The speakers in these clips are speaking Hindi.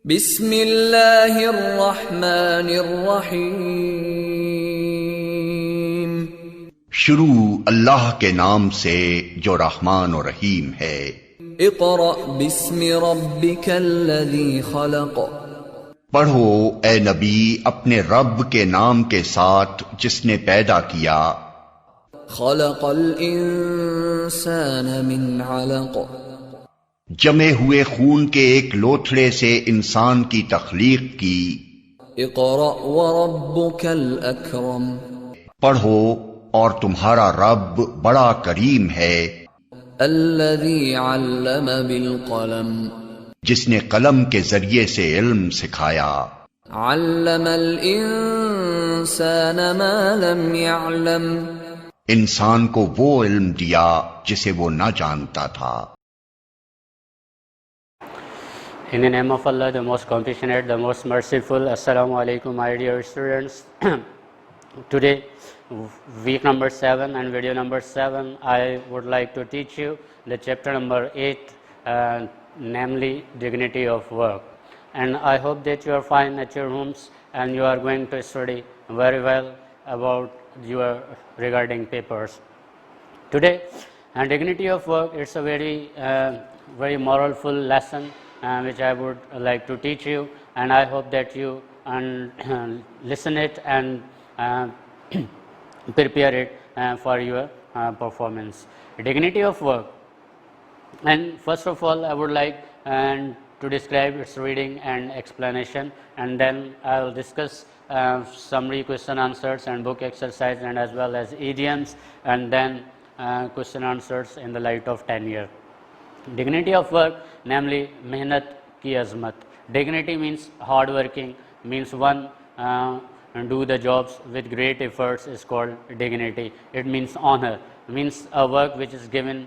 बिस्मिल्लाहिर्रहमानिर्रहीम। शुरू अल्लाह के नाम से जो रहमान और रहीम है। इक़रा बिस्मि रब्बिकल्लज़ी खलक़। पढ़ो ए नबी अपने रब के नाम के साथ जिसने पैदा किया। खलक़ल इंसान मिन अलक़। जमे हुए खून के एक लोथड़े से इंसान की तख्लीक की। इक़रा व रब्बुकल अकरम। पढ़ो और तुम्हारा रब बड़ा करीम है। अल्लज़ी अल्लम बिल क़लम। जिसने कलम के जरिए से इल्म सिखाया। अल्लमल इंसान मा लम यअलम। इंसान को वो इल्म दिया जिसे वो न जानता था। In the name of Allah, the most compassionate, the most merciful. Assalamu alaikum, my dear students. Today, week number 7 and video number 7, I would like to teach you the chapter number 8, namely dignity of work. And I hope that you are fine at your homes and you are going to study very well about your regarding papers. Today, dignity of work, it's a very moralful lesson which I would like to teach you, and I hope that you listen it and prepare it for your performance. Dignity of work, and first of all I would like to describe its reading and explanation, and then I will discuss summary question answers and book exercise and as well as idioms, and then question answers in the light of tenure. Dignity of work, namely mehnat ki azmat. Dignity means hard working, means one do the jobs with great efforts is called dignity. It means honor, means a work which is given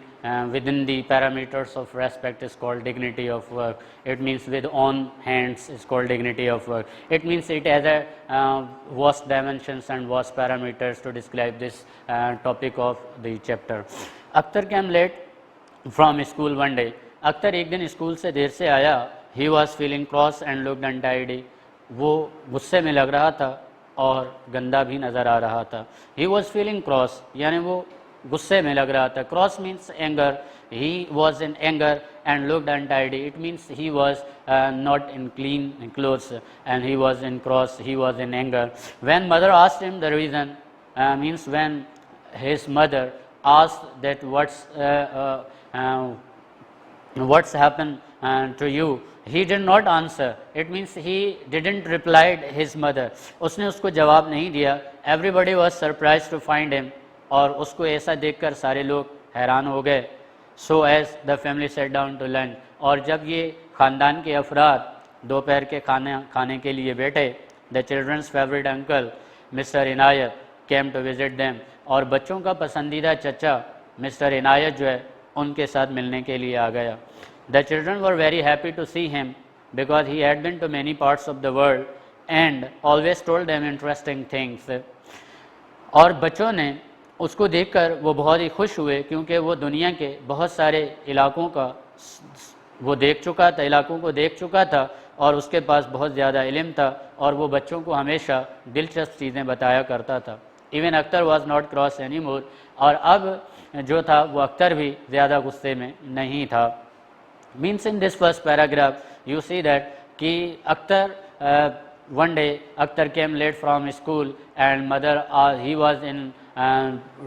within the parameters of respect is called dignity of work. It means with own hands is called dignity of work. It means it has a vast dimensions and vast parameters to describe this topic of the chapter. Akhtar came late from school one day. Akhtar एक दिन स्कूल से देर से आया. He was feeling cross and looked untidy. वो गुस्से में लग रहा था और गंदा भी नज़र आ रहा था. He was feeling cross, यानी वो गुस्से में लग रहा था. Cross means anger. He was in anger and looked untidy. It means he was not in clean clothes and he was in cross. He was in anger. When mother asked him the reason, means when his mother asked that what's happened to you, he did not answer. It means he didn't reply his mother. उसने उसको जवाब नहीं दिया. Everybody was surprised to find him. और उसको ऐसा देखकर सारे लोग हैरान हो गए. So as the family sat down to lunch, और जब ये ख़ानदान के अफराद दोपहर के खाने के लिए बैठे, the children's favorite uncle Mr. Inayat came to visit them. और बच्चों का पसंदीदा चचा मिस्टर इनायत जो है उनके साथ मिलने के लिए आ गया. The children were very happy to see him because he had been to many parts of the world and always told them interesting things. और बच्चों ने उसको देखकर वो बहुत ही खुश हुए क्योंकि वो दुनिया के बहुत सारे इलाकों का वो देख चुका था, इलाकों को देख चुका था और उसके पास बहुत ज़्यादा इल्म था और वो बच्चों को हमेशा दिलचस्प चीज़ें बताया करता था. Even Akhtar was not cross any मोर, और अब जो था वो अख्तर भी ज़्यादा गुस्से में नहीं था. Means in this first paragraph you see that कि Akhtar one day Akhtar came late from school and mother he was in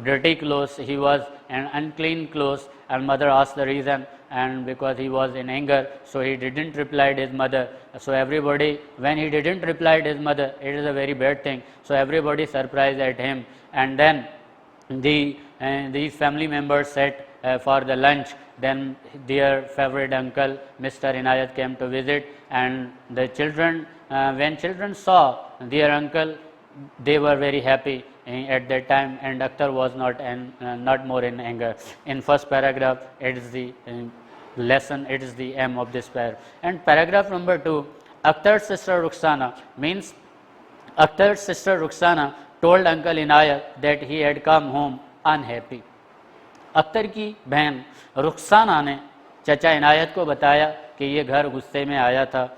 dirty clothes, he was in unclean clothes, and mother asked the reason, and because he was in anger, so he didn't reply to his mother. So everybody, when he didn't reply to his mother, it is a very bad thing. So everybody surprised at him, and then these family members sat for the lunch. Then their favorite uncle Mr. Inayat came to visit, and the children, when children saw their uncle, they were very happy at that time, and Akhtar was not more in anger. In first paragraph, it is the lesson, it is the aim of this paragraph. And paragraph number 2, Akhtar's sister Rukhsana, means Akhtar's sister Rukhsana told Uncle Inayat that he had come home unhappy. Akhtar की बहन रुखसाना ने चचा इनायत को बताया कि ये घर गुस्से में आया था.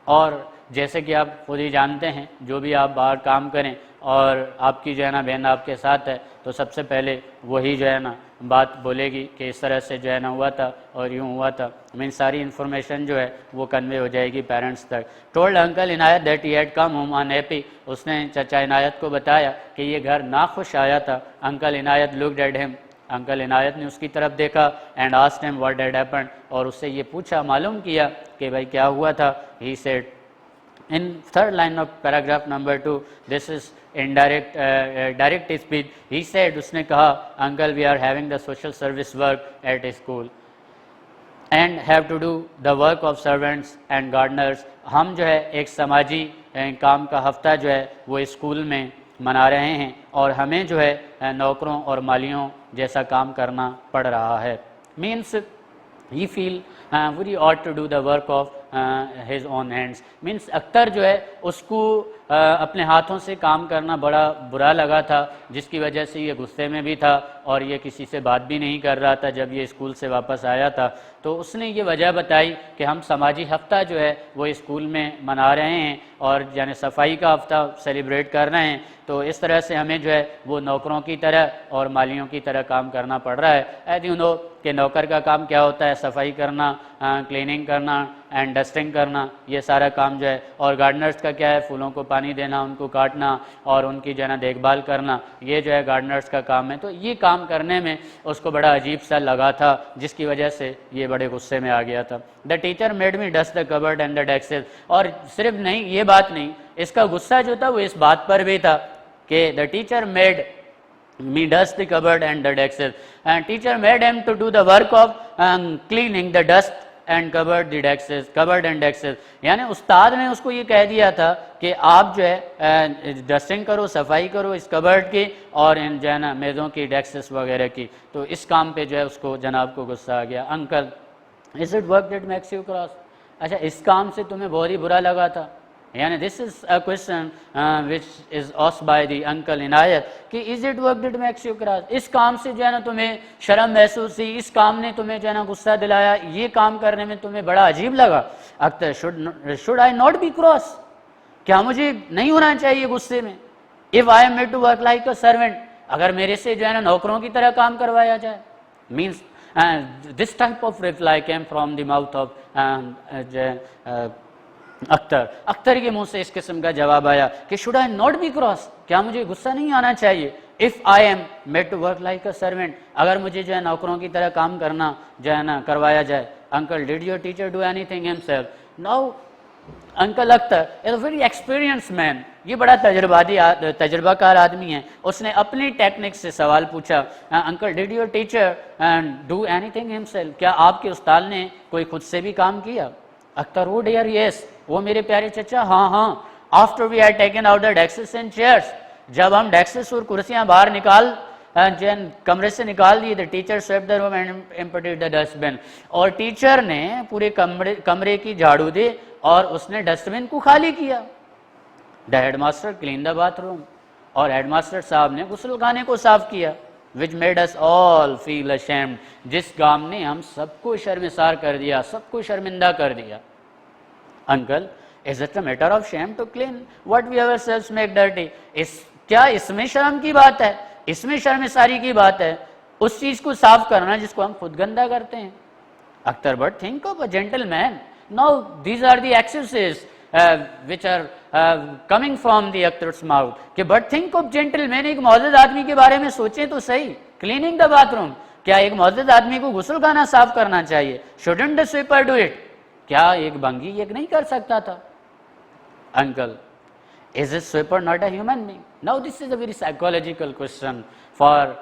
और जैसे कि आप खुद ही जानते हैं, जो भी आप बाहर काम करें और आपकी जो है ना बहन आपके साथ है, तो सबसे पहले वही जो है ना बात बोलेगी कि इस तरह से जो है ना हुआ था और यूँ हुआ था। मीन सारी इन्फॉर्मेशन जो है वो कन्वे हो जाएगी पेरेंट्स तक। Told uncle Inayat that he had come home unhappy, उसने चचा इनायत को बताया कि ये घर नाखुश आया था। Uncle Inayat looked at him, uncle Inayat ने उसकी तरफ देखा and asked him what had happened, और उससे ये पूछा, मालूम किया कि भाई क्या हुआ था। He said in third line of paragraph number 2, this is indirect direct speech, he said, उसने कहा, uncle we are having the social service work at school and have to do the work of servants and gardeners, हम जो है एक समाजी काम का हफ्ता जो है वो स्कूल में मना रहे हैं और हमें जो है नौकरों और मालियों जैसा काम करना पड़ रहा है। Means he feel very ought to do the work of his own hands, means Akhtar जो है उसको अपने हाथों से काम करना बड़ा बुरा लगा था, जिसकी वजह से ये गुस्से में भी था और ये किसी से बात भी नहीं कर रहा था। जब ये स्कूल से वापस आया था तो उसने ये वजह बताई कि हम समाजी हफ्ता जो है वो स्कूल में मना रहे हैं और यानी सफाई का हफ्ता सेलिब्रेट कर रहे हैं, तो इस तरह से हमें जो है वो नौकरों की तरह और मालियों की तरह काम करना पड़ रहा है। एज यू नो कि नौकर का काम क्या होता है, सफाई करना, क्लीनिंग करना एंड डस्टिंग करना, ये सारा काम जो है, और गार्डनर्स का क्या है, फूलों को पानी देना, उनको काटना और उनकी जो है ना देखभाल करना, ये जो है गार्डनर्स का काम है। तो ये काम करने में उसको बड़ा अजीब सा लगा था, जिसकी वजह से ये बड़े गुस्से में आ गया था। The teacher made me dust the cupboard and the desks, और सिर्फ नहीं, ये बात नहीं, इसका गुस्सा जो था वो इस बात पर भी था कि the teacher made me dust the cupboard and the desks, and teacher made him to do the work of cleaning the dust and cupboard the desks, cupboard and desks, यानी उस्ताद ने उसको ये कह दिया था कि आप जो है डस्टिंग करो, सफाई करो इस कबर्ड की और इन जो है ना मेज़ों की, डेस्क्स वगैरह की। तो इस काम पे जो है उसको जनाब को गुस्सा आ गया। Uncle is it work that makes you cross, अच्छा इस काम से तुम्हें बहुत ही बुरा लगा था, यानी this is a question which is asked by the uncle Inayat कि is it work that makes you cross, इस काम से जो है ना तुम्हें शर्म महसूस हुई, इस काम ने तुम्हें जो है ना गुस्सा दिलाया, ये काम करने में तुम्हें बड़ा अजीब लगा। Akhtar should I not be cross, क्या मुझे नहीं होना चाहिए गुस्से में? If I am made to work like a servant, अगर मेरे से जो है ना नौकरों की तरह काम करवाया जाए। Means this type of reply came from the mouth of Akhtar के मुंह से इस किस्म का जवाब आया कि should I not be cross, क्या मुझे गुस्सा नहीं आना चाहिए? If I am made to work like a servant, अगर मुझे जो है नौकरों की तरह काम करना जो है ना करवाया जाए। Uncle did your teacher do anything himself? Now uncle Akhtar is a very experience man, ये बड़ा तजुर्बाकार आदमी है, उसने अपनी टेक्निक से सवाल पूछा। Uncle did your teacher do anything himself, क्या आपके उस्ताद ने कोई खुद से भी काम किया? अख्तर वो डियर यस, वो मेरे प्यारे चचा हाँ हाँ। After we had taken out the desks and chairs, जब हम डेस्क्स और कुर्सियां बाहर निकाल कमरे से निकाल दिए, the teacher swept the room and emptied the dustbin, और टीचर ने पूरे कमरे की झाड़ू दी और उसने डस्टबिन को खाली किया। The headmaster clean the bathroom, और हेडमास्टर साहब ने गुस्लखाने को साफ किया। Which made us all feel ashamed, जिस काम ने हम सबको शर्मिसार कर दिया, सबको शर्मिंदा कर दिया। Uncle is it a matter of shame to clean what we ourselves make dirty, क्या इसमें शर्म की बात है, इसमें शर्मिसारी की बात है उस चीज को साफ करना जिसको हम खुद गंदा करते हैं? Akhtar but think of a gentleman, now these are the excuses which are coming from the Akhtar's mouth, कि but think of gentleman, एक मौजूद आदमी के बारे में सोचें तो सही। क्लीनिंग द बाथरूम, क्या एक मौजूद आदमी को गुस्ल खाना साफ करना चाहिए? shouldn't the sweeper do it, क्या एक भंगी ये नहीं कर सकता था? Uncle is a sweeper not a human being? Now this is a very psychological question for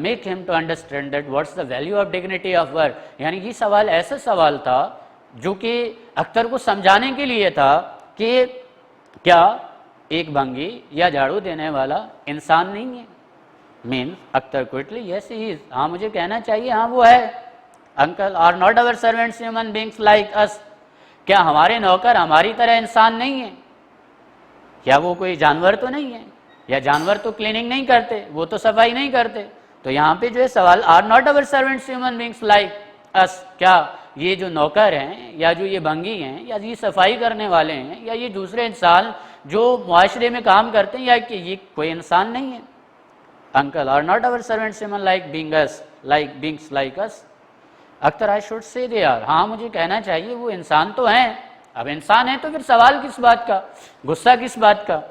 make him to understand that what's the value of dignity of work, यानी ये सवाल ऐसा सवाल था जो कि अख्तर को समझाने के लिए था कि क्या एक भंगी या झाड़ू देने वाला इंसान नहीं है? Means Akhtar quickly yes he is, हाँ मुझे कहना चाहिए हाँ वो है। Uncle are not our servants human beings like us, क्या हमारे नौकर हमारी तरह इंसान नहीं है? क्या वो कोई जानवर तो नहीं है? या जानवर तो क्लीनिंग नहीं करते, वो तो सफाई नहीं करते? तो यहाँ पे जो है सवाल are not our servants human beings like us, क्या ये जो नौकर हैं या जो ये भंगी हैं या ये सफाई करने वाले हैं या ये दूसरे इंसान जो मुआशरे में काम करते हैं, या कि ये कोई इंसान नहीं है? Uncle, are not our servants human like beings like us? Akhtar, I should say they are. हाँ, मुझे कहना चाहिए वो इंसान तो हैं। अब इंसान है तो फिर सवाल किस बात का, गुस्सा किस बात का?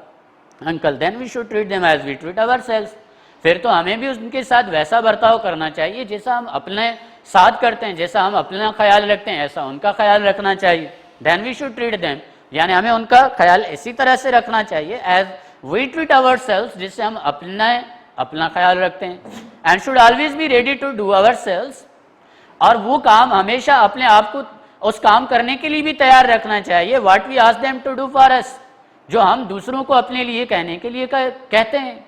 Uncle, then we should treat them as we treat ourselves. फिर तो हमें भी उनके साथ वैसा बर्ताव करना चाहिए जैसा हम अपने साथ करते हैं, जैसा हम अपना ख्याल रखते हैं ऐसा उनका ख्याल रखना चाहिए। Then we should treat them, यानी हमें उनका ख्याल इसी तरह से रखना चाहिए एज वी ट्रीट अवरसेल्व्स, जिससे हम अपना ख्याल रखते हैं। And should always be ready to do ourselves, और वो काम हमेशा अपने आप को उस काम करने के लिए भी तैयार रखना चाहिए what we ask them to do for us, जो हम दूसरों को अपने लिए कहने के लिए कहते हैं।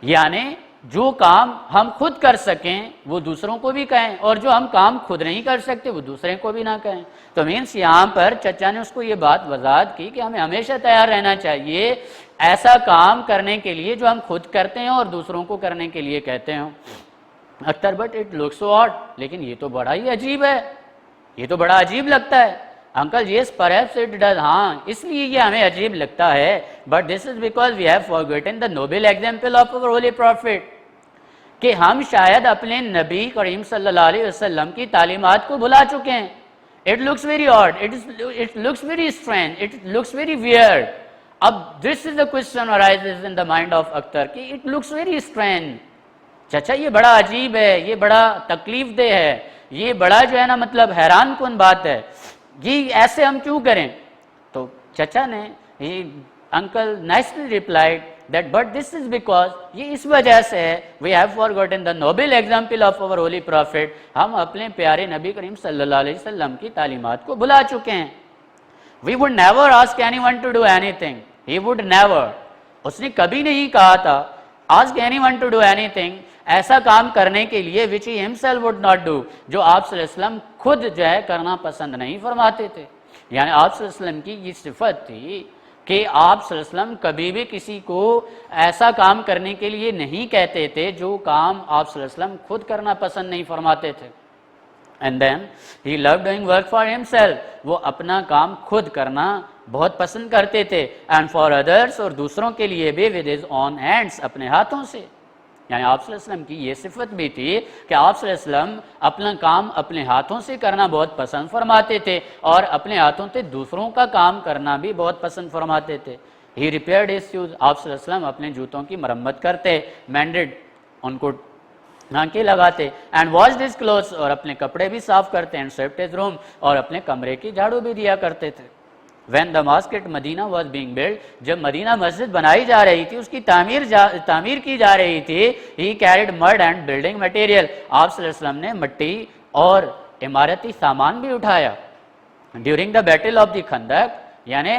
यानी जो काम हम खुद कर सकें वो दूसरों को भी कहें, और जो हम काम खुद नहीं कर सकते वो दूसरे को भी ना कहें। तो मीन्स यहाँ पर चचा ने उसको ये बात वजाहत की कि हमें हमेशा तैयार रहना चाहिए ऐसा काम करने के लिए जो हम खुद करते हैं और दूसरों को करने के लिए कहते हैं। Akhtar, but it looks so odd, लेकिन ये तो बड़ा ही अजीब है, ये तो बड़ा अजीब लगता है। Uncle, yes perhaps it does, हाँ इसलिए ये हमें अजीब लगता है, but this is because we have forgotten the noble example of our holy prophet, कि हम शायद अपने नबी करीम सल्लल्लाहु अलैहि वसल्लम की तालीमात को भुला चुके हैं। It looks very odd, it looks very strange, it looks very weird. अब this is the question arises in the mind of Akhtar कि इट लुक्स वेरी स्ट्रेंज, चाचा ये बड़ा अजीब है, ये बड़ा तकलीफ दे है, ये बड़ा जो है ना मतलब हैरान कुन बात है, ये ऐसे हम क्यों करें? तो चचा ने uncle nicely replied that but this is because, ये इस वजह से है, we have forgotten the noble example of our holy prophet, हम अपने प्यारे नबी करीम सल्लल्लाहु अलैहि वसल्लम की तालीमात को भुला चुके हैं। We would never ask anyone to do anything, he would never, उसने कभी नहीं कहा था ask anyone to do anything, ऐसा काम करने के लिए which he himself would not do, जो आप सल्लल्लाहु अलैहि वसल्लम खुद जो है करना पसंद नहीं फरमाते थे। यानी आप सल्लल्लाहु अलैहि वसल्लम की ये सिफत थी कि आप सल्लल्लाहु अलैहि वसल्लम कभी भी किसी को ऐसा काम करने के लिए नहीं कहते थे जो काम आप सल्लल्लाहु अलैहि वसल्लम खुद करना पसंद नहीं फरमाते थे। And then he love doing work for himself, वो अपना काम खुद करना बहुत पसंद करते थे। एंड फॉर अदर्स, और दूसरों के लिए भी विद हिज ओन हैंड्स, अपने हाथों से। यानी आप सल्लल्लाहु अलैहि वसल्लम की ये सिफत भी थी कि आप सल्लल्लाहु अलैहि वसल्लम अपना काम अपने हाथों से करना बहुत पसंद फरमाते थे और अपने हाथों से दूसरों का काम करना भी बहुत पसंद फरमाते थे। ही रिपेयर्ड हिज शूज, आप सल्लल्लाहु अलैहि वसल्लम अपने जूतों की मरम्मत करते, मेंडेड, उनको नाके लगाते, एंड वॉश्ड हिज क्लोथ्स, और अपने कपड़े भी साफ करते, एंड स्वेप्ट हिज रूम, और अपने कमरे की झाड़ू भी दिया करते थे। When the mosque at Medina was being built, जब मदीना मस्जिद बनाई जा रही थी, उसकी तामीर की जा रही थी, he carried mud and building material, आप सल्लल्लाहु अलैहि वसल्लम ने मिट्टी और इमारती सामान भी उठाया। During the battle of the खंदक, यानी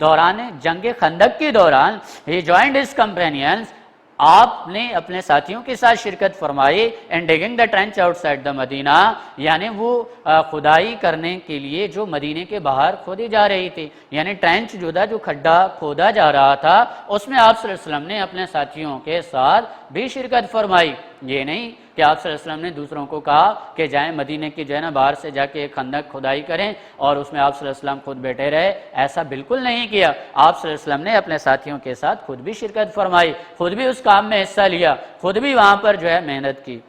दौरान जंग खंदक के दौरान, he joined his companions, आपने अपने साथियों के साथ शिरकत फरमाई and digging the trench outside the Medina, यानी वो खुदाई करने के लिए जो मदीने के बाहर खोदी जा रही थी, यानी ट्रेंच जो खड्डा खोदा जा रहा था उसमें आप सल्लल्लाहु अलैहि वसल्लम ने अपने साथियों के साथ भी शिरकत फरमाई। ये नहीं कि आप सल्लल्लाहु अलैहि वसल्लम ने दूसरों को कहा कि जाएं मदीने की जो है ना बाहर से जाके एक खंदक खुदाई करें और उसमें आप सल्लल्लाहु अलैहि वसल्लम खुद बैठे रहे, ऐसा बिल्कुल नहीं किया। आप सल्लल्लाहु अलैहि वसल्लम ने अपने साथियों के साथ खुद भी शिरकत फरमाई, खुद भी उस काम में हिस्सा लिया, खुद भी वहाँ पर जो है मेहनत की।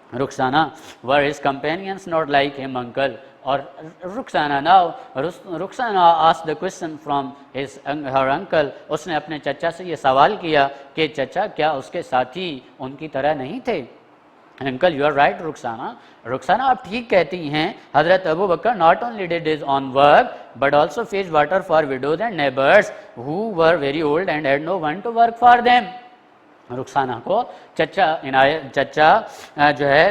Rukhsana, were his companions not like him uncle, और Rukhsana asked the question from his her uncle, उसने अपने चचा से ये सवाल किया कि चचा क्या उसके साथी उनकी तरह नहीं थे? Uncle, you are right Rukhsana, Rukhsana आप ठीक कहती हैं। हजरत Abu Bakr not only did his own work but also fetch water for widows and neighbours who were very old and had no one to work for them. Rukhsana को चचा जो है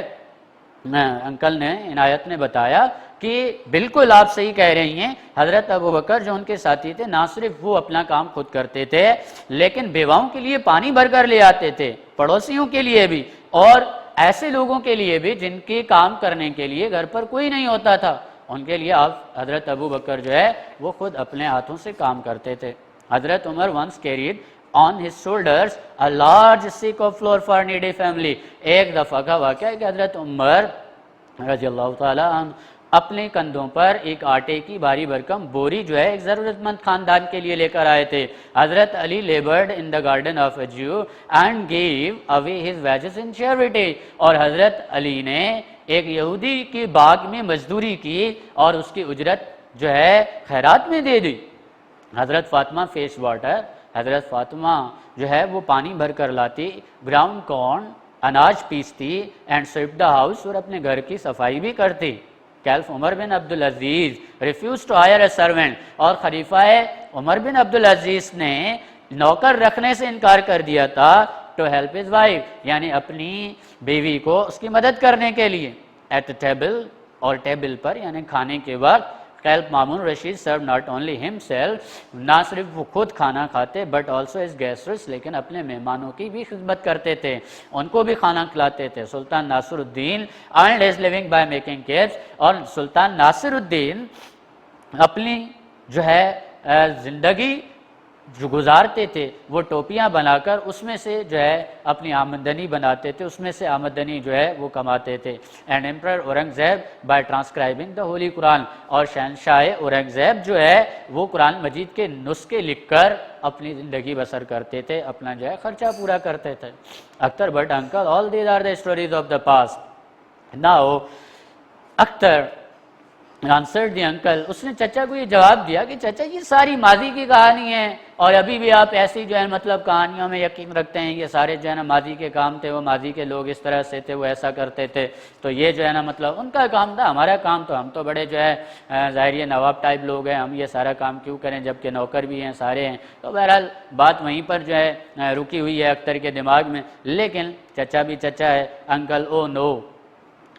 अंकल ने इनायत ने बताया कि बिल्कुल आप सही कह रही हैं, हजरत अबू बकर जो उनके साथी थे ना सिर्फ वो अपना काम खुद करते थे लेकिन बेवाओं के लिए पानी भर कर ले आते थे, पड़ोसियों के लिए भी और ऐसे लोगों के लिए भी जिनके काम करने के लिए घर पर कोई नहीं होता था, उनके लिए आप हजरत अबू बकर जो है वो खुद अपने हाथों से काम करते थे। Hazrat Umar once carried on his shoulders a large stick of flour for needy family। एक दफ़ा का वाक़या है कि हजरत उमर रज़ियल्लाहु ताला अपने कंधों पर एक आटे की भारी भरकम बोरी जो है एक ज़रूरतमंद खानदान के लिए लेकर आए थे। हजरत Ali laboured in the garden of a Jew and give away his wages in charity, और हजरत अली ने एक यहूदी के बाग में मजदूरी की और उसकी उजरत जो है खैरात में दे दी। हजरत फातिमा फेस वाटर, हजरत फातिमा जो है वो पानी भर कर लाती, ग्राउंड कॉर्न अनाज पीसती एंड स्वीप द हाउस, और अपने घर की सफाई भी करती। Caliph Umar bin Abdul Aziz refuse to hire a servant, और खलीफा उमर बिन अब्दुल अजीज ने नौकर रखने से इनकार कर दिया था टू हेल्प हिज वाइफ, यानी अपनी बीवी को उसकी मदद करने के लिए। एट टेबल, और टेबल पर यानी खाने के वक्त, कैल्फ मामून रशीद सर्व नॉट ओनली हिमसेल्फ, ना सिर्फ वो खुद खाना खाते बट ऑल्सो इस गेस्ट्स, लेकिन अपने मेहमानों की भी खिदमत करते थे, उनको भी खाना खिलाते थे। सुल्तान Nasiruddin earned his living by making caps, और सुल्तान नासिरुद्दीन अपनी जो है जिंदगी जो गुजारते थे वो टोपियां बनाकर उसमें से जो है अपनी आमदनी बनाते थे, उसमें से आमदनी जो है वो कमाते थे। And emperor Aurangzeb by transcribing the holy Quran, और शहनशाह औरंगजेब जो है वो कुरान मजीद के नुस्खे लिखकर अपनी ज़िंदगी बसर करते थे, अपना जो है खर्चा पूरा करते थे। Akhtar but uncle all these are the stories of the past. Now Akhtar answer the uncle, उसने चचा को ये जवाब दिया कि चचा ये सारी माजी की कहानी है, और अभी भी आप ऐसी जो है मतलब कहानियों में यकीन रखते हैं, ये सारे जो है ना माजी के काम थे, वो माजी के लोग इस तरह से थे, वो ऐसा करते थे, तो ये जो है ना मतलब उनका काम था, हमारा काम तो हम तो बड़े जो है ज़ाहिर नवाब टाइप लोग हैं, हम ये सारा काम क्यों करें जबकि नौकर भी हैं, सारे हैं। तो बहरहाल बात वहीं पर जो है रुकी हुई है अख्तर के दिमाग में, लेकिन चचा भी चचा है। अंकल ओ नो,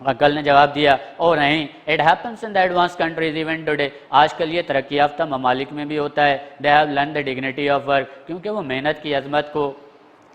अंकल ने जवाब दिया ओ नहीं, it happens in the advance countries even today, आजकल ये तरक्की याफ्ता ममालिक में भी होता है। They have learn the dignity of work, क्योंकि वो मेहनत की अजमत को,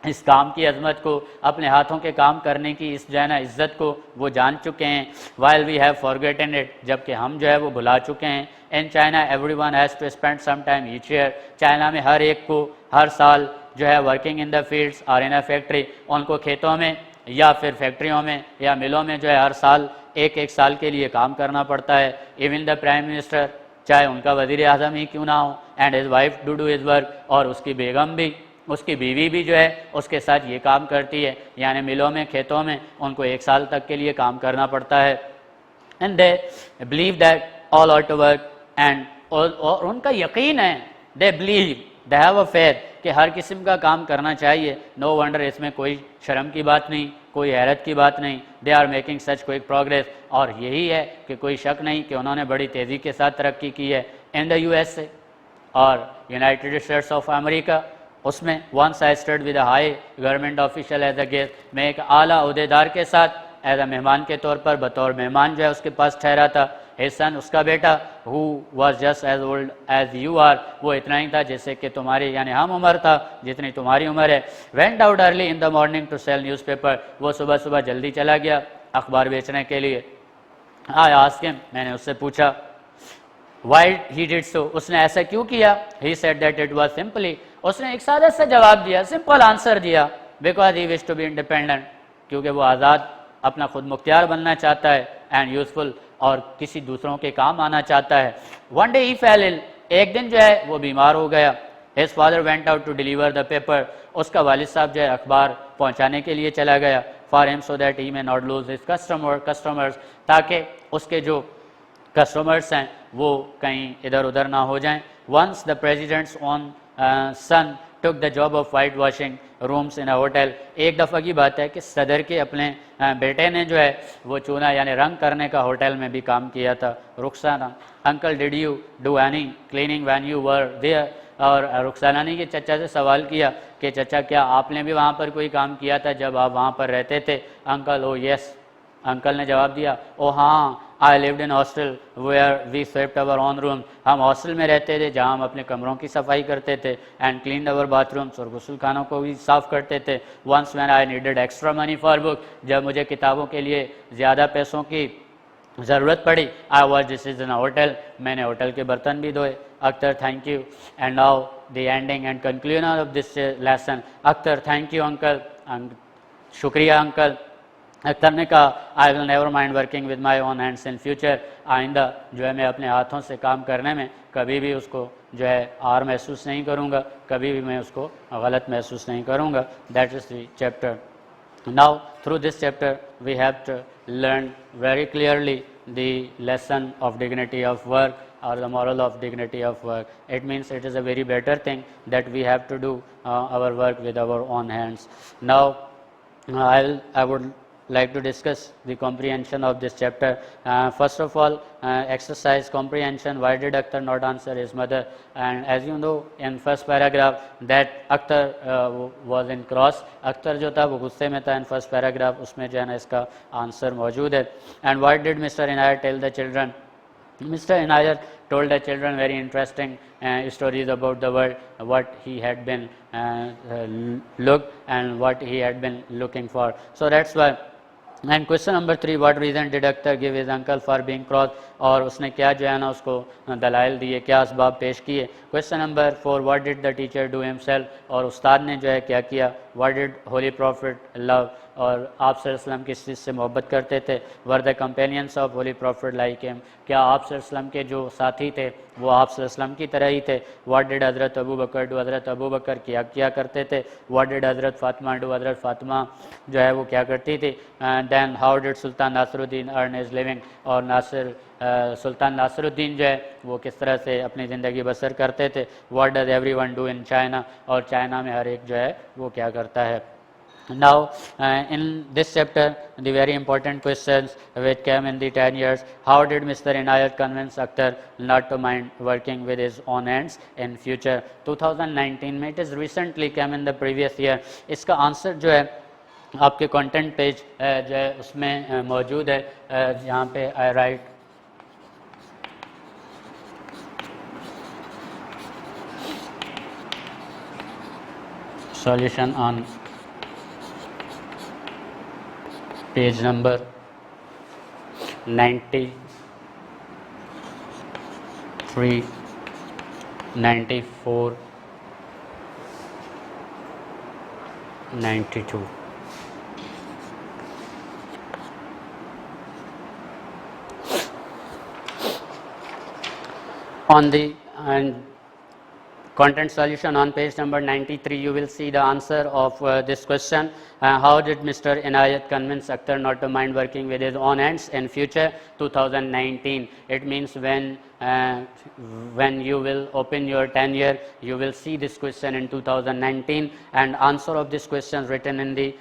इस काम की अजमत को, अपने हाथों के काम करने की इस जो है ना इज्जत को वो जान चुके हैं। While we have forgotten it, जबकि हम जो है वो भुला चुके हैं। In China every one has to spend some time each year, China में हर एक को हर साल जो है वर्किंग इन द फील्ड्स और इन अ फैक्ट्री, उनको खेतों में या फिर फैक्ट्रियों में या मिलों में जो है हर साल एक एक साल के लिए काम करना पड़ता है। इवन द प्राइम मिनिस्टर, चाहे उनका वज़ीर आज़म ही क्यों ना हो, and his wife do his work, और उसकी बेगम भी, उसकी बीवी भी जो है उसके साथ ये काम करती है, यानी मिलों में खेतों में उनको एक साल तक के लिए काम करना पड़ता है। And they believe that all out to work, and और उनका यकीन है, they believe, they have a faith कि हर किस्म का काम करना चाहिए। नो वंडर, इसमें कोई शर्म की बात नहीं, कोई हैरत की बात नहीं। They are making such quick progress, और यही है कि कोई शक नहीं कि उन्होंने बड़ी तेज़ी के साथ तरक्की की है। इन द USA और यूनाइटेड स्टेट्स ऑफ अमेरिका, उसमें once I stayed with a high government official as a guest, मैं एक आला ओहदेदार के साथ एज अ मेहमान के तौर पर बतौर मेहमान जो है उसके पास ठहरा था। हिज सन, उसका बेटा, who was just as old as you are, वो इतना ही था जैसे कि तुम्हारी यानी हम उम्र था जितनी तुम्हारी उम्र है। Went out early in the morning to sell newspaper, वो सुबह सुबह जल्दी चला गया अखबार बेचने के लिए। आई आस्क्ड हिम, मैंने उससे पूछा वाई ही डिड सो, उसने ऐसा क्यों किया। He said that it was simply, उसने एक सादा सा जवाब दिया, सिंपल आंसर दिया, because he wish to be independent, क्योंकि वो आज़ाद अपना खुद मुख्तियार बनना चाहता है, एंड यूजफुल, और किसी दूसरों के काम आना चाहता है। One day he fell ill, एक दिन जो है वो बीमार हो गया। His father went out to deliver the paper, उसका वालिद साहब जो है अखबार पहुंचाने के लिए चला गया। For him so that he may not lose his customers, ताकि उसके जो कस्टमर्स हैं वो कहीं इधर उधर ना हो जाएं। Once the president's own son took the job of white washing rooms in a hotel, एक दफ़ा की बात है कि सदर के अपने बेटे ने जो है वो चूना यानी रंग करने का होटल में भी काम किया था। Rukhsana, uncle did you do any cleaning when you were there, और रुखसाना ने के चचा से सवाल किया कि चचा क्या आपने भी वहाँ पर कोई काम किया था जब आप वहाँ पर रहते थे। अंकल ओ यस, अंकल ने जवाब दिया ओ हाँ, I lived in hostel where we swept our own room, हम हॉस्टल में रहते थे जहाँ हम अपने कमरों की सफाई करते थे, एंड क्लीन अवर बाथरूम्स, और गुस्ल खानों को भी साफ़ करते थे। Once when I needed extra money for book, जब मुझे किताबों के लिए ज़्यादा पैसों की ज़रूरत पड़ी, I was this is in hotel, मैंने होटल के बर्तन भी धोए। Akhtar thank you, and now the ending and conclusion of this lesson. Akhtar thank you uncle, शुक्रिया अंकल, अख्तर ने कहा I will never mind working with my own hands in future, आइंदा जो है मैं अपने हाथों से काम करने में कभी भी उसको जो है आर महसूस नहीं करूँगा, कभी भी मैं उसको गलत महसूस नहीं करूँगा। That is the chapter. Now through this chapter we have to learn very clearly the lesson of dignity of work or the moral of dignity of work. It means it is a very better thing that we have to do our work with our own hands. Now I would like to discuss the comprehension of this chapter. First of all, exercise comprehension. Why did Akhtar not answer his mother? And as you know, in first paragraph that Akhtar was in cross. Akhtar जो था वो गुस्से में था in first paragraph, उसमें जो है ना इसका आंसर मौजूद है. And what did Mr. Inayat tell the children? Mr. Inayat told the children very interesting stories about the world, what he had been looked and what he had been looking for. So that's why. And question number 3, what reason did Akhtar give his uncle for being cross, और उसने क्या जो है ना उसको दलाइल दिए, क्या असबाब पेश किए. Question number 4, what did the teacher do himself, और उस्ताद ने जो है क्या किया. What did holy prophet love, और आप सल्लल्लाहु अलैहि वसल्लम किस चीज़ से मोहब्बत करते थे. Were the companions of holy profit like him, क्या आप सल्लल्लाहु अलैहि वसल्लम के जो साथी थे वो आप सल्लल्लाहु अलैहि वसल्लम की तरह ही थे. व्हाट डिड हज़रत अबू बकर डू, हज़रत अबू बकर क्या किया करते थे. व्हाट डिड हज़रत फातिमा डू, हज़रत फातिमा जो है वो क्या करती थी. Then how did Sultan Nasiruddin earn his living, और सुल्तान नासिरुद्दीन जो है वो किस तरह से अपनी ज़िंदगी बसर करते थे. What does everyone do in China, और चाइना में हर एक जो है वो क्या करता है. Now in this chapter the very important questions which came in the 10 years, how did Mr. Inayat convince Akhtar not to mind working with his own hands in future. 2019 में, it is recently came in the previous year. इसका आंसर जो है आपके कंटेंट पेज जो है उसमें मौजूद है. यहाँ पे आई right solution on page number 93, 94, 92. On the content solution on page number 93, you will see the answer of this question. How did Mr. Inayat convince Akhtar not to mind working with his own hands in future. 2019. It means when you will open your 10 year, you will see this question in 2019, and answer of this question written in the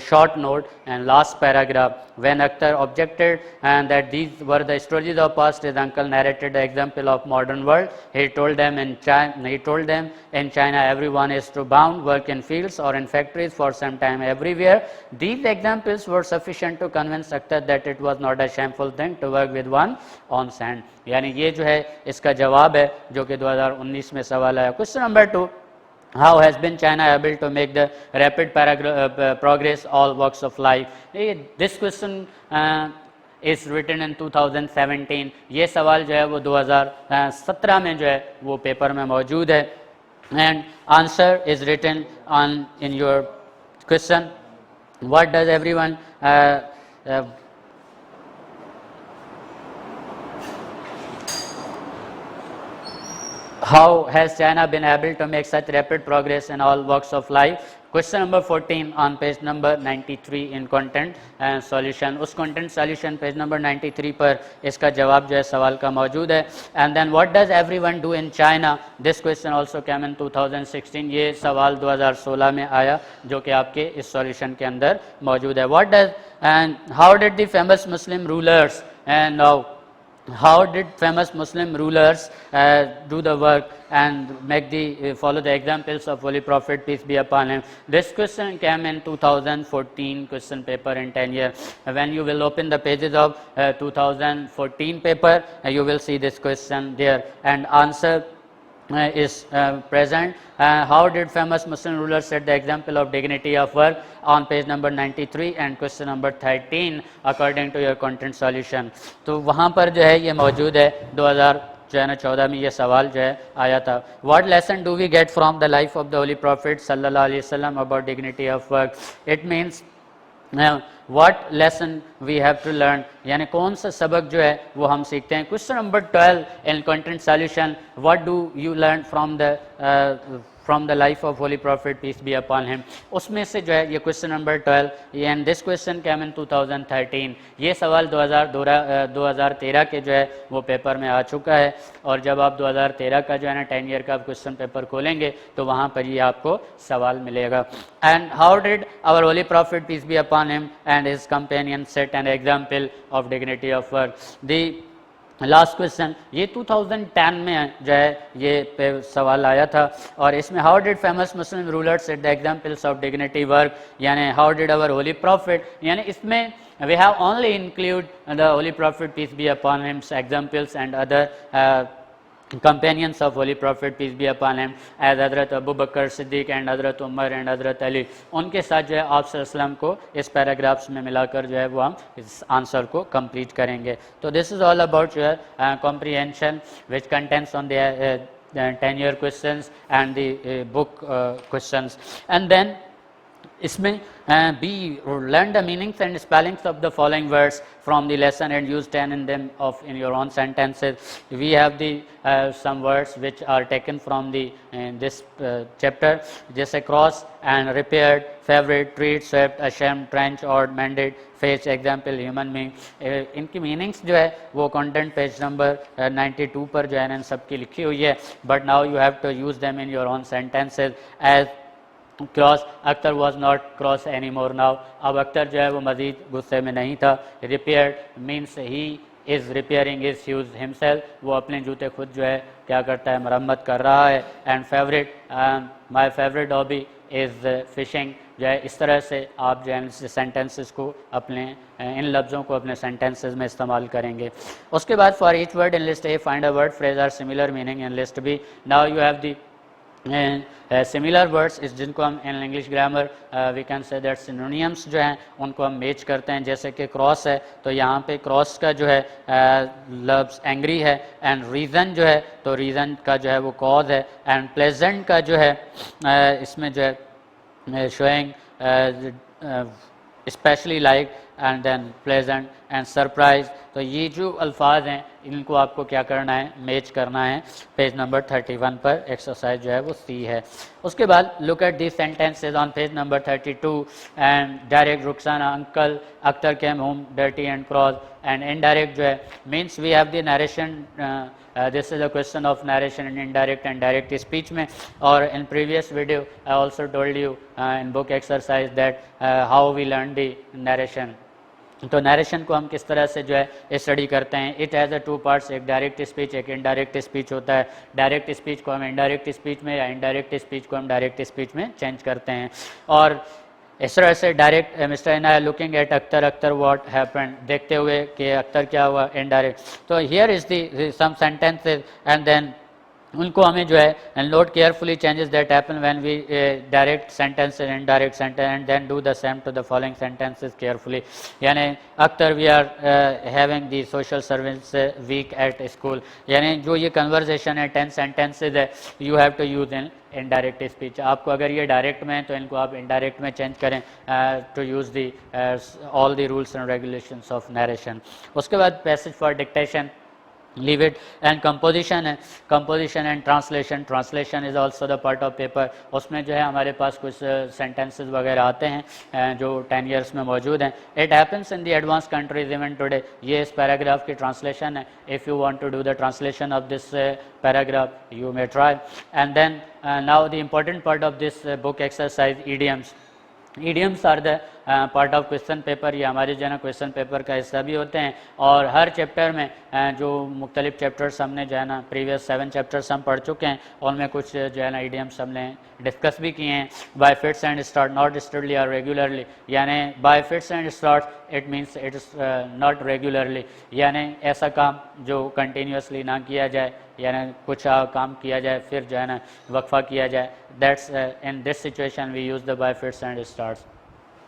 short note and last paragraph. When Akhtar objected and that these were the stories of past, his uncle narrated the example of modern world. He told them in China everyone is to bound, work in fields or in factories for some time everywhere. These examples were sufficient to convince Akhtar that it was not a shameful thing to work with one one's hand. यानी ये जो है इसका जवाब है जो कि 2019 में सवाल आया. Question number 2, how has been China able to make the rapid progress all walks of life. This question is written in 2017. ये सवाल जो है वो 2017 में जो है वो पेपर में मौजूद है. And answer is written on in your question. What does everyone how has China been able to make such rapid progress in all walks of life. Question number 14 on page number 93 in content and solution. उस content solution page number 93 पर इसका जवाब जो है सवाल का मौजूद है. And then what does everyone do in China? This question also came in 2016. ये सवाल 2016 में आया जो कि आपके इस solution के अंदर मौजूद है. What does and how did the famous Muslim rulers and now how did famous Muslim rulers do the work and make the follow the examples of Holy Prophet, peace be upon him. This question came in 2014 question paper in 10 years. When you will open the pages of 2014 paper, you will see this question there, and answer is present. How did famous Muslim rulers set the example of dignity of work on page number 93 and question number 13 according to your content solution. तो वहाँ पर जो है ये मौजूद है 2014 में ये सवाल जो है आया था. What lesson do we get from the life of the Holy Prophet sallallahu alaihi wasallam about dignity of work? It means what lesson we have to learn, यानी कौन सा सबक जो है वो हम सीखते हैं। Question number 12 in content solution, what do you learn from the life of holy prophet peace be upon him, उसमें से जो है ये question number 12 and this question came in 2013, ये सवाल 2013 के जो है वो पेपर में आ चुका है। और जब आप 2013 का जो है ना 10 ईयर का क्वेश्चन पेपर खोलेंगे तो वहाँ पर ये आपको सवाल मिलेगा। And how did our holy prophet peace be upon him and his companion set an example of dignity of work, the last question ये 2010 में जो है ये सवाल आया था। और इसमें how did famous Muslim rulers set the examples of dignity work, यानी how did our holy prophet, यानी इसमें we have only include the holy prophet peace be upon him's examples and other companions of holy prophet peace be upon him as Hazrat Abu Bakr Siddiq and Hazrat Umar and Hazrat Ali, उनके साथ जो है आप सल्लल्लाहु को इस पैराग्राफ्स में मिलाकर जो है वो हम इस आंसर को कंप्लीट करेंगे। तो this is all about your comprehension which contents on the 10 year questions and the book questions, and then इसमें be learn the meanings and spellings of the following words from the lesson and use 10 in them of in your own sentences. We have the some words which are taken from the this chapter, जैसे cross and repaired, favorite, treat, swept, ashamed, trench, odd, mended, face, example, human being, इनकी मीनिंग्स जो है वो कंटेंट पेज नंबर 92 पर जो है ना इन सबकी लिखी हुई है। But now you have to use them in your own sentences. As cross, Akhtar was not cross any more now, अब अख्तर जो है वो मजीद गुस्से में नहीं था। Repaired means he is repairing is shoes himself, वो अपने जूते खुद जो है क्या करता है, मरम्मत कर रहा है। And favourite, my favourite hobby is fishing, जो है इस तरह से आप जो है सेंटेंसेस को अपने इन लफ्ज़ों को अपने सेंटेंसेस में इस्तेमाल करेंगे। उसके बाद for each word in list A find a word phrase or similar meaning in list B. Now you have the similar words is जिनको हम in English grammar we can say that synonyms जो हैं उनको हम मैच करते हैं। जैसे कि क्रॉस है तो यहाँ पे क्रॉस का जो है लफ्ज़ एंग्री है, एंड रीज़न जो है तो रीज़न का जो है वो कॉज है, एंड प्लेजेंट का जो है इसमें जो है showing specially like, and then pleasant and surprise. तो ये जो अल्फाज हैं इनको आपको क्या करना है, मैच करना है। पेज नंबर 31 पर एक्सरसाइज जो है वो सी है। उसके बाद look at this sentences on page number 32 and direct Rukhsana uncle Akhtar came home dirty and cross, and indirect जो है means we have the narration, this is a question of narration in indirect and direct speech में। और in previous video I also told you in book exercise that how we learn the narration. तो नरेशन को हम किस तरह से जो है स्टडी करते हैं। इट हैज़ अ 2 पार्ट्स, एक डायरेक्ट स्पीच एक इनडायरेक्ट स्पीच होता है। डायरेक्ट स्पीच को हम इनडायरेक्ट स्पीच में या इनडायरेक्ट स्पीच को हम डायरेक्ट स्पीच में चेंज करते हैं। और इस तरह से डायरेक्ट मिस्टर इना looking at Akhtar, Akhtar what happened, देखते हुए कि अख्तर क्या हुआ, इनडायरेक्ट। तो here is the sum sentences and then उनको हमें जो है note carefully changes that happen when we direct sentence and indirect sentence and then do the same to the following sentences carefully. यानी Akhtar we are having the social service week at school, यानी जो ये कन्वर्सेशन है 10 सेंटेंसेस है you have to use in indirect speech. आपको अगर ये डायरेक्ट में है तो इनको आप इनडायरेक्ट में चेंज करें to use the all the rules and regulations of narration. उसके बाद passage for dictation, leave it, and composition है, composition and translation, translation is also the part of paper। उसमें जो है हमारे पास कुछ sentences वगैरह आते हैं जो 10 years में मौजूद हैं। It happens in the advanced countries even today, ये इस paragraph की translation है। If you want to do the translation of this paragraph you may try, and then now the important part of this book exercise, idioms। idioms are the part of question paper, ये हमारे जो है ना क्वेश्चन पेपर का हिस्सा भी होते हैं। और हर चैप्टर में जो मुख्तलिफ चैप्टर्स हमने जो है ना प्रीवियस 7 चैप्टर्स हम पढ़ चुके हैं, उनमें कुछ जो है ना इडियम्स हमने डिस्कस भी किए हैं। Bye fits and start, not steadily और रेगुलरली, यानी bye fits and start it means it is not regularly, यानी ऐसा काम जो कंटिन्यूसली ना किया जाए, यानी कुछ काम किया जाए फिर जो है ना वक्फा किया जाए। That's in this situation we use the by fits and starts.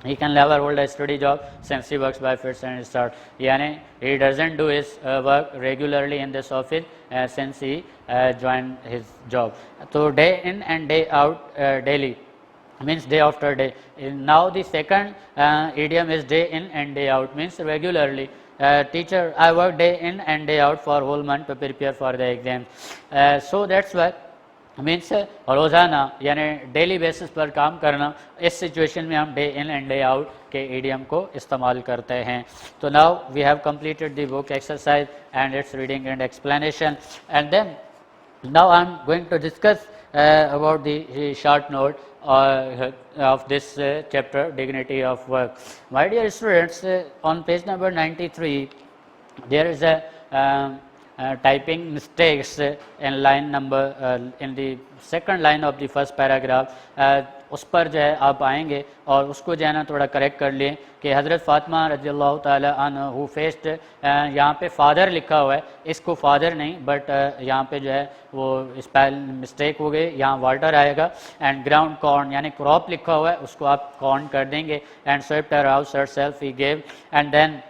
He can never hold a steady job since he works by fits and starts, यानी he doesn't do his work regularly in this office since he joined his job। तो day in and day out daily means day after day. Now the second idiom is day in and day out, means regularly. Teacher, I work day in and day out for whole month to prepare for the exams. So that's why means रोज़ाना यानी डेली बेसिस पर काम करना, इस सिचुएशन में हम day in and day out के इडियम को इस्तेमाल करते हैं. तो now we have completed the book exercise and its reading and explanation, and then now I am going to discuss about the short note of this chapter, dignity of work. My dear students, on page number 93 there is a typing mistakes in line number in the second line of the first paragraph. उस पर जो है आप आएंगे और उसको जो है ना थोड़ा करेक्ट कर लिए कि हज़रत फ़ातिमा रज़ियल्लाहु ताला अन्हा हु फेस्ड, यहाँ पे फादर लिखा हुआ है, इसको फादर नहीं बट यहाँ पे जो है वो स्पेल मिस्टेक हो गई, यहाँ वाटर आएगा. एंड ग्राउंड कॉर्न यानी क्रॉप लिखा हुआ है, उसको आप कॉर्न कर देंगे. And swept her house herself ही गेव, एंड देन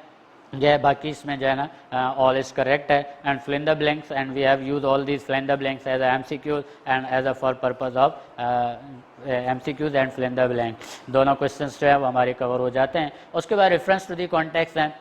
जो है बाकी इसमें जो है ना ऑल इज करेक्ट है. And fill in the blanks, and we have use all these fill in the blanks as MCQs and as for purpose of MCQs and fill in the blank. दोनों क्वेश्चंस जो है वो हमारे कवर हो जाते हैं. उसके बाद रेफरेंस टू द कॉन्टेक्स्ट है,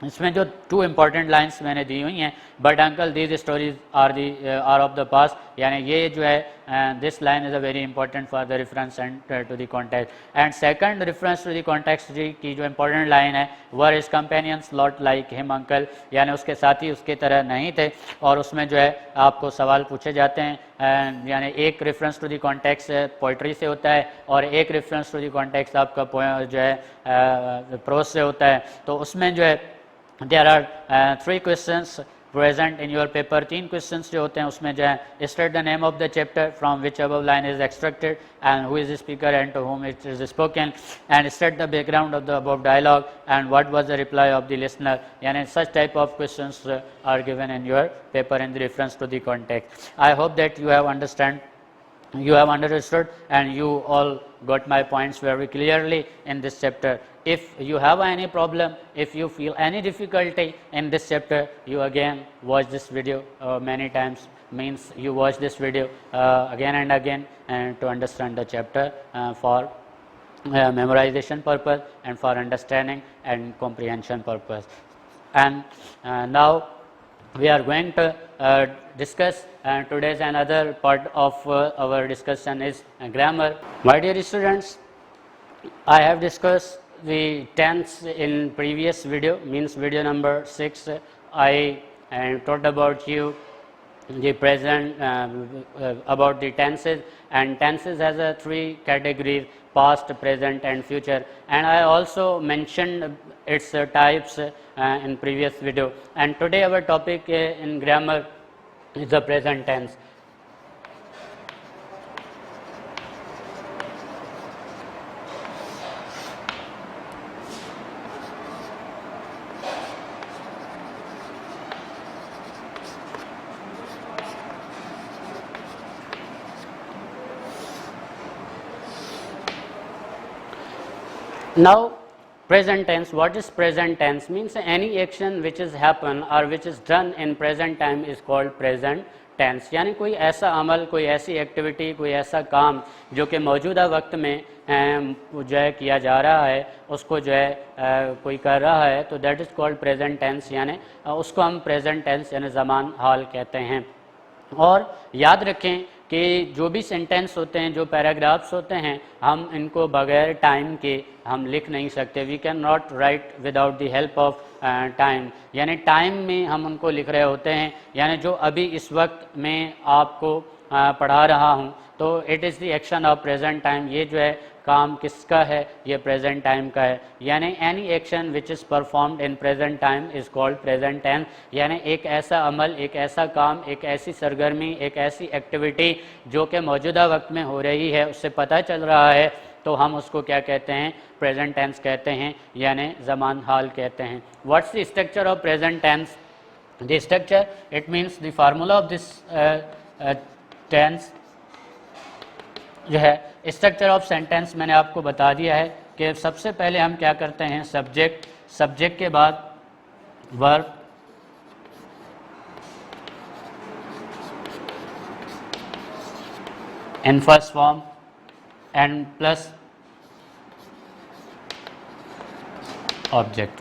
इसमें जो 2 इंपॉर्टेंट लाइंस मैंने दी हुई हैं, but uncle these stories are of the past, यानी ये जो है this line is a very important for the reference and to the context. And second reference to the context की जो इंपॉर्टेंट लाइन है, where is companions lot like him uncle, यानी उसके साथी उसके तरह नहीं थे. और उसमें जो है आपको सवाल पूछे जाते हैं, यानी एक reference to the context poetry से होता है और एक रेफरेंस टू द कॉन्टेक्स्ट आपका जो है प्रोज से होता है. तो उसमें जो है there are 3 questions present in your paper. 3 questions जो होते हैं उसमें जो है state the name of the chapter from which above line is extracted and who is the speaker and to whom it is spoken, and state the background of the above dialogue and what was the reply of the listener. यानी such type of questions are given in your paper in the reference to the context. I hope that you have understood and you all got my points very clearly in this chapter. If you have any problem, if you feel any difficulty in this chapter, you again watch this video many times, means you watch this video again and again and to understand the chapter for memorization purpose and for understanding and comprehension purpose. And now we are going to discuss today's another part of our discussion is grammar. My dear students, I have discussed the tense in previous video, means video number 6. I talked about you the present about the tenses, and tenses has a 3 categories: past, present and future, and I also mentioned its types in previous video. And today our topic in grammar is the present tense. Now present tense, what is present tense? Means any action which is happen or which is done in present time is called present tense. यानी कोई ऐसा अमल, कोई ऐसी एक्टिविटी, कोई ऐसा काम जो कि मौजूदा वक्त में जो है किया जा रहा है, उसको जो है कोई कर रहा है, तो that is called present tense, यानी उसको हम प्रेजेंट टेंस यानी ज़मान हाल कहते हैं. और याद रखें कि जो भी सेंटेंस होते हैं, जो पैराग्राफ्स होते हैं, हम इनको बगैर टाइम के हम लिख नहीं सकते. We can not write without the help of time, यानी टाइम में हम उनको लिख रहे होते हैं. यानी जो अभी इस वक्त मैं आपको पढ़ा रहा हूँ, तो it is the action of present time. ये जो है काम किसका है? ये प्रेजेंट टाइम का है. यानी any action which is performed in present time is called present tense. यानी एक ऐसा अमल, एक ऐसा काम, एक ऐसी सरगर्मी, एक ऐसी एक्टिविटी जो कि मौजूदा वक्त में हो रही है, उससे पता चल रहा है, तो हम उसको क्या कहते हैं? प्रेजेंट टेंस कहते हैं, यानी ज़मान हाल कहते हैं. What's the structure of present tense? The structure, it means the formula of this tense जो है, स्ट्रक्चर ऑफ सेंटेंस मैंने आपको बता दिया है कि सबसे पहले हम क्या करते हैं? सब्जेक्ट, सब्जेक्ट के बाद verb, in first form, and plus object.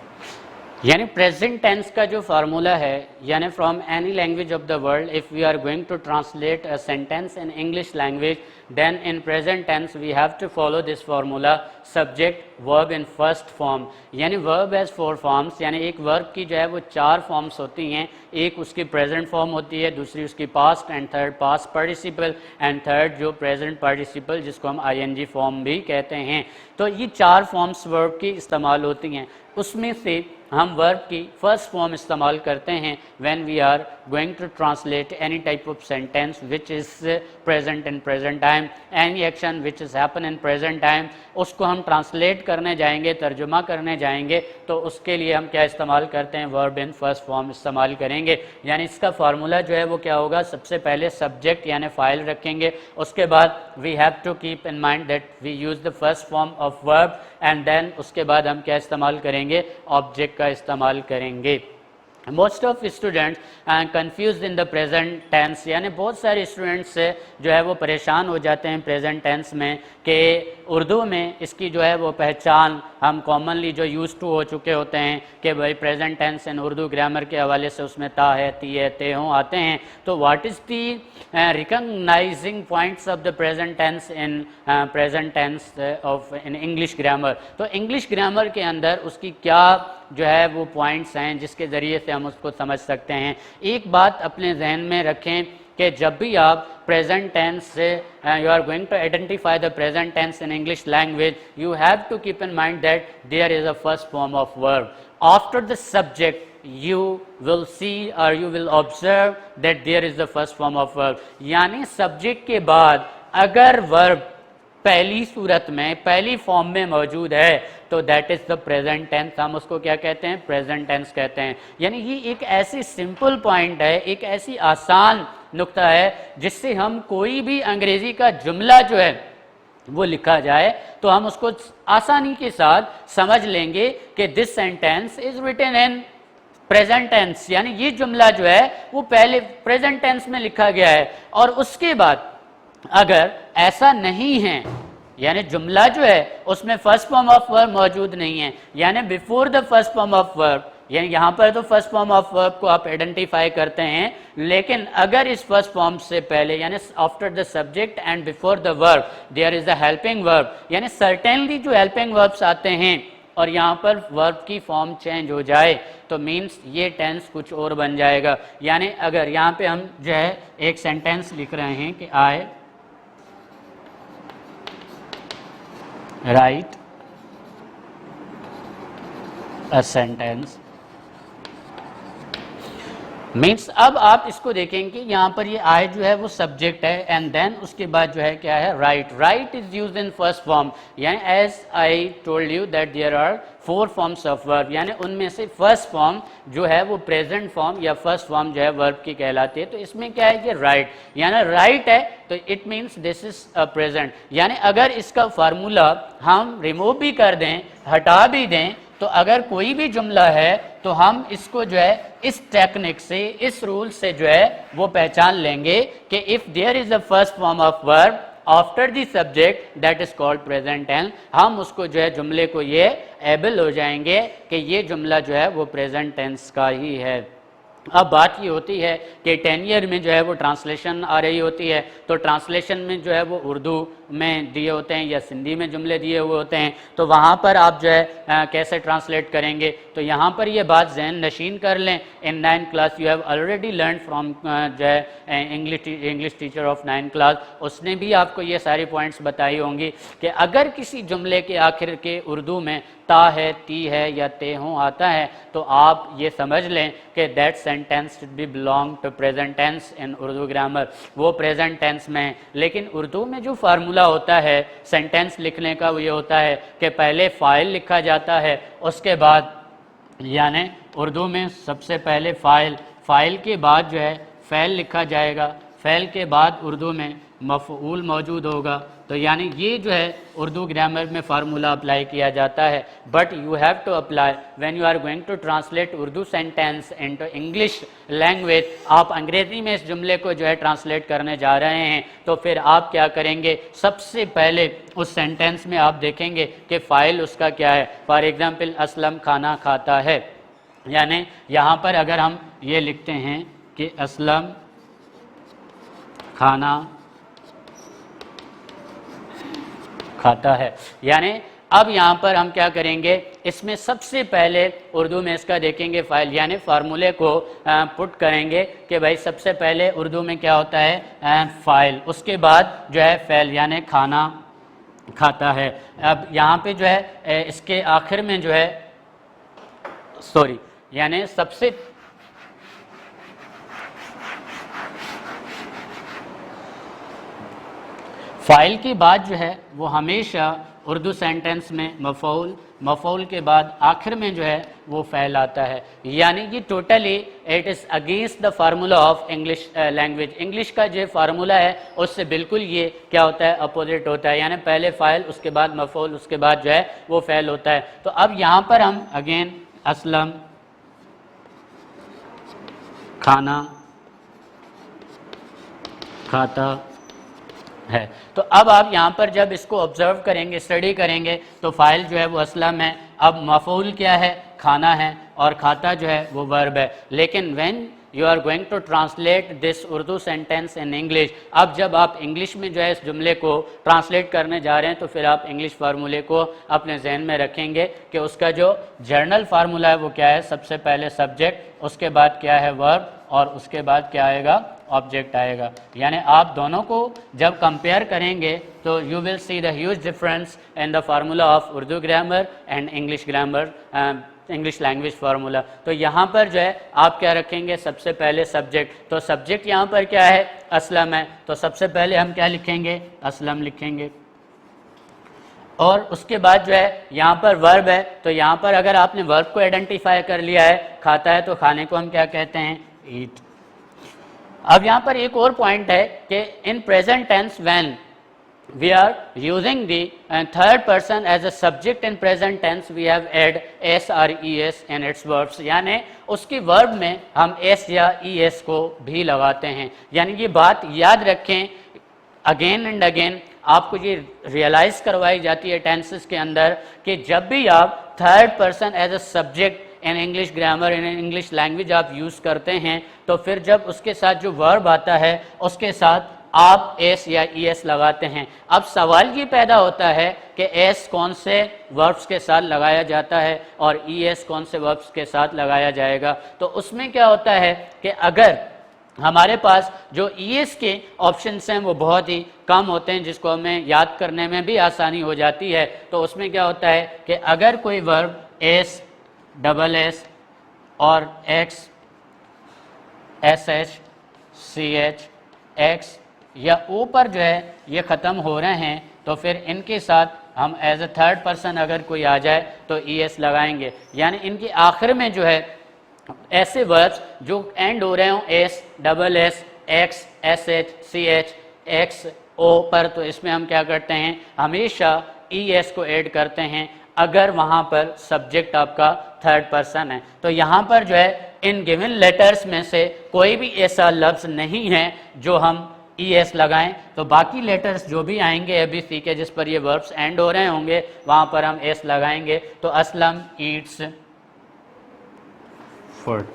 यानी प्रेजेंट टेंस का जो फार्मूला है, यानी from any language of the world if we are going to translate a sentence in English language, then in present tense we have to follow this formula, subject verb in first form. यानी वर्ब हैज 4 फॉर्म्स, यानी एक वर्ब की जो है वो 4 फॉर्म्स होती हैं। एक उसकी प्रेजेंट फॉर्म होती है, दूसरी उसकी past and third past participle, and third जो प्रेजेंट पार्टिसिपल जिसको हम आईएनजी फॉर्म भी कहते हैं। तो ये 4 फॉर्म्स वर्ब की इस्तेमाल होती हैं। उसमें से हम वर्ब की फर्स्ट फॉर्म इस्तेमाल करते हैं when we are going to translate any type of sentence which is present in present time, any action which is happen in present time, उसको हम ट्रांसलेट करने जाएंगे, तर्जुमा करने जाएंगे, तो उसके लिए हम क्या इस्तेमाल करते हैं, वर्ब इन फर्स्ट फॉर्म इस्तेमाल करेंगे। यानी इसका फार्मूला जो है वो क्या होगा, सबसे पहले सब्जेक्ट यानी फाइल रखेंगे, उसके बाद we have to keep in mind that we use the first form of verb, and then उसके बाद हम क्या इस्तेमाल करेंगे, ऑब्जेक्ट का इस्तेमाल करेंगे। Most of students confuse in the present tense, यानी बहुत सारे स्टूडेंट्स जो है वो परेशान हो जाते हैं प्रेजेंट टेंस में कि उर्दू में इसकी जो है वो पहचान हम कॉमनली जो यूज़ टू हो चुके होते हैं कि भाई present tense in Urdu grammar के हवाले से उसमें ता है, ती है, ते हों आते हैं। तो what is the recognising points of the present tense in present tense of in English grammar. तो इंग्लिश ग्रामर के अंदर उसकी क्या जो है वो पॉइंट्स हैं जिसके ज़रिए से हम उसको समझ सकते हैं। एक बात अपने जहन में रखें कि जब भी आप प्रेजेंट टेंस से you are going to identify the present tense in English language, you have to keep in mind that there is a first form of verb after the subject. You will see or you will observe that there is the first form of verb। यानी सब्जेक्ट के बाद अगर वर्ब पहली सूरत में पहली फॉर्म में मौजूद है तो that is the present tense, हम उसको क्या कहते हैं, प्रेजेंट टेंस कहते हैं। यानी ये एक ऐसी सिंपल पॉइंट है, एक ऐसी आसान नुक्ता है जिससे हम कोई भी अंग्रेजी का जुमला जो है वो लिखा जाए तो हम उसको आसानी के साथ समझ लेंगे कि this sentence is written in present tense. यानी ये जुमला जो है वो पहले प्रेजेंट टेंस में लिखा गया है, और उसके बाद अगर ऐसा नहीं है, यानी जुमला जो है उसमें फर्स्ट फॉर्म ऑफ वर्ब मौजूद नहीं है, यानी before the first form of verb, यानी यहाँ पर तो फर्स्ट फॉर्म ऑफ वर्ब को आप आइडेंटिफाई करते हैं, लेकिन अगर इस फर्स्ट फॉर्म से पहले यानी after the subject and before the verb there is a helping verb, यानी सर्टेनली जो हेल्पिंग वर्ब्स आते हैं और यहाँ पर वर्ब की फॉर्म चेंज हो जाए तो मीन्स ये टेंस कुछ और बन जाएगा। यानी अगर यहाँ पे हम जो है एक सेंटेंस लिख रहे हैं कि आई राइट अ सेंटेंस, मीन्स अब आप इसको देखेंगे कि यहाँ पर ये आई जो है वो सब्जेक्ट है, एंड देन उसके बाद जो है क्या है, right. Right is used in first form, यानी as I told you that there are 4 forms of verb, यानी उनमें से फर्स्ट फॉर्म जो है वो प्रेजेंट फॉर्म या फर्स्ट फॉर्म जो है वर्ब की कहलाती है। तो इसमें क्या है, ये राइट, यानी राइट है तो it means this is a present. यानी अगर इसका फार्मूला हम रिमूव भी कर दें, हटा भी दें, तो अगर कोई भी जुमला है तो हम इसको जो है इस टेक्निक से, इस रूल से जो है वो पहचान लेंगे कि if there is a first form of verb after the subject that is called present tense, हम उसको जो है जुमले को ये एबल हो जाएंगे कि ये जुमला जो है वो प्रेजेंट टेंस का ही है। अब बात ये होती है कि 10 ईयर में जो है वो ट्रांसलेशन आ रही होती है, तो ट्रांसलेशन में जो है वो उर्दू में दिए होते हैं या सिंधी में जुमले दिए हुए होते हैं, तो वहाँ पर आप जो है कैसे ट्रांसलेट करेंगे। तो यहाँ पर ये बात ज़हन नशीन कर लें, इन 9th class you have already learn from जो है English teacher of 9th class, उसने भी आपको ये सारी पॉइंट्स बताई होंगी कि अगर किसी जुमले के आखिर के उर्दू में ता है, ती है या ते हों आता है तो आप ये समझ लें कि that sentence should be belong to present tense in Urdu grammar, वो प्रेजेंट टेंस में है। लेकिन उर्दू में जो फार्मूला होता है सेंटेंस लिखने का वो ये होता है कि पहले फ़ाइल लिखा जाता है, उसके बाद यानी उर्दू में सबसे पहले फ़ाइल, फ़ाइल के बाद जो है फ़ैल लिखा जाएगा, फ़ैल के बाद उर्दू में मफ़ऊल मौजूद होगा। तो यानी ये जो है उर्दू ग्रामर में फार्मूला अप्लाई किया जाता है। But you have to apply when you are going to translate Urdu sentence into English language. आप अंग्रेज़ी में इस जुमले को जो है ट्रांसलेट करने जा रहे हैं, तो फिर आप क्या करेंगे, सबसे पहले उस सेंटेंस में आप देखेंगे कि फ़ाइल उसका क्या है। फॉर एग्ज़ाम्पल असलम खाना खाता है, यानी यहाँ पर अगर हम ये लिखते हैं कि असलम खाना खाता है, यानी अब यहाँ पर हम क्या करेंगे, इसमें सबसे पहले उर्दू में इसका देखेंगे फ़ाइल, यानी फार्मूले को पुट करेंगे कि भाई सबसे पहले उर्दू में क्या होता है, फ़ाइल, उसके बाद जो है फ़ैल यानी खाना खाता है। अब यहाँ पे जो है इसके आखिर में जो है यानी सबसे फ़ाइल की बात जो है वो हमेशा उर्दू सेंटेंस में मफ़ऊल, मफ़ऊल के बाद आखिर में जो है वो फ़ैल आता है। यानी कि totally it is against the formula of English language. English का जो फार्मूला है उससे बिल्कुल ये क्या होता है, अपोजिट होता है, यानी पहले फ़ाइल, उसके बाद मफ़ऊल, उसके बाद जो है वो फ़ैल होता है। तो अब यहाँ पर हम अगेन असलम खाना खाता है। तो अब आप यहाँ पर जब इसको ऑब्जर्व करेंगे, स्टडी करेंगे, तो फ़ाइल जो है वो असलम है, अब मफ़ऊल क्या है, खाना है, और खाता जो है वो वर्ब है। लेकिन when you are going to translate this Urdu sentence in English, अब जब आप इंग्लिश में जो है इस जुमले को ट्रांसलेट करने जा रहे हैं, तो फिर आप इंग्लिश फार्मूले को अपने जहन में रखेंगे कि उसका जो जर्नल फार्मूला है वो क्या है, सबसे पहले सब्जेक्ट, उसके बाद क्या है वर्ब, और उसके बाद क्या आएगा, ऑब्जेक्ट आएगा। यानी आप दोनों को जब कंपेयर करेंगे तो you will see the huge difference in the formula of Urdu grammar and English grammar, English language formula. तो यहाँ पर जो है आप क्या रखेंगे, सबसे पहले सब्जेक्ट, तो सब्जेक्ट यहाँ पर क्या है, असलम है, तो सबसे पहले हम क्या लिखेंगे, असलम लिखेंगे, और उसके बाद जो है यहाँ पर वर्ब है, तो यहाँ पर अगर आपने वर्ब को आइडेंटिफाई कर लिया है, खाता है, तो खाने को हम क्या कहते हैं, ईट। अब यहाँ पर एक और पॉइंट है कि in present tense when we are using the third person as a subject in present tense, we have add s or es in its verbs, यानी उसकी वर्ब में हम s या es को भी लगाते हैं। यानी ये बात याद रखें, अगेन एंड अगेन आपको ये रियलाइज करवाई जाती है टेंसेस के अंदर कि जब भी आप third person as a subject in English grammar, in English language आप यूज़ करते हैं, तो फिर जब उसके साथ जो वर्ब आता है उसके साथ आप एस या ईएस लगाते हैं। अब सवाल ये पैदा होता है कि एस कौन से वर्ब्स के साथ लगाया जाता है और ईएस कौन से वर्ब्स के साथ लगाया जाएगा। तो उसमें क्या होता है कि अगर हमारे पास जो ईएस के ऑप्शंस हैं वो बहुत ही कम होते हैं, जिसको हमें याद करने में भी आसानी हो जाती है, तो उसमें क्या होता है कि अगर कोई वर्ब एस, डबल एस और X, S H, C H, X या ओ पर जो है ये ख़त्म हो रहे हैं, तो फिर इनके साथ हम एज अ थर्ड पर्सन अगर कोई आ जाए तो ईएस लगाएंगे। यानी इनके आखिर में जो है ऐसे वर्ब्स जो एंड हो रहे हों S, double S, X, S H, C H, X, O पर, तो इसमें हम क्या करते हैं, हमेशा ईएस को ऐड करते हैं अगर वहाँ पर सब्जेक्ट आपका थर्ड पर्सन है। तो यहाँ पर जो है इन गिवन लेटर्स में से कोई भी ऐसा लफ्ज़ नहीं है जो हम ईएस लगाएं, तो बाकी लेटर्स जो भी आएंगे एबीसी के जिस पर ये वर्ब्स एंड हो रहे होंगे वहाँ पर हम एस लगाएंगे। तो असलम ईट्स फूड,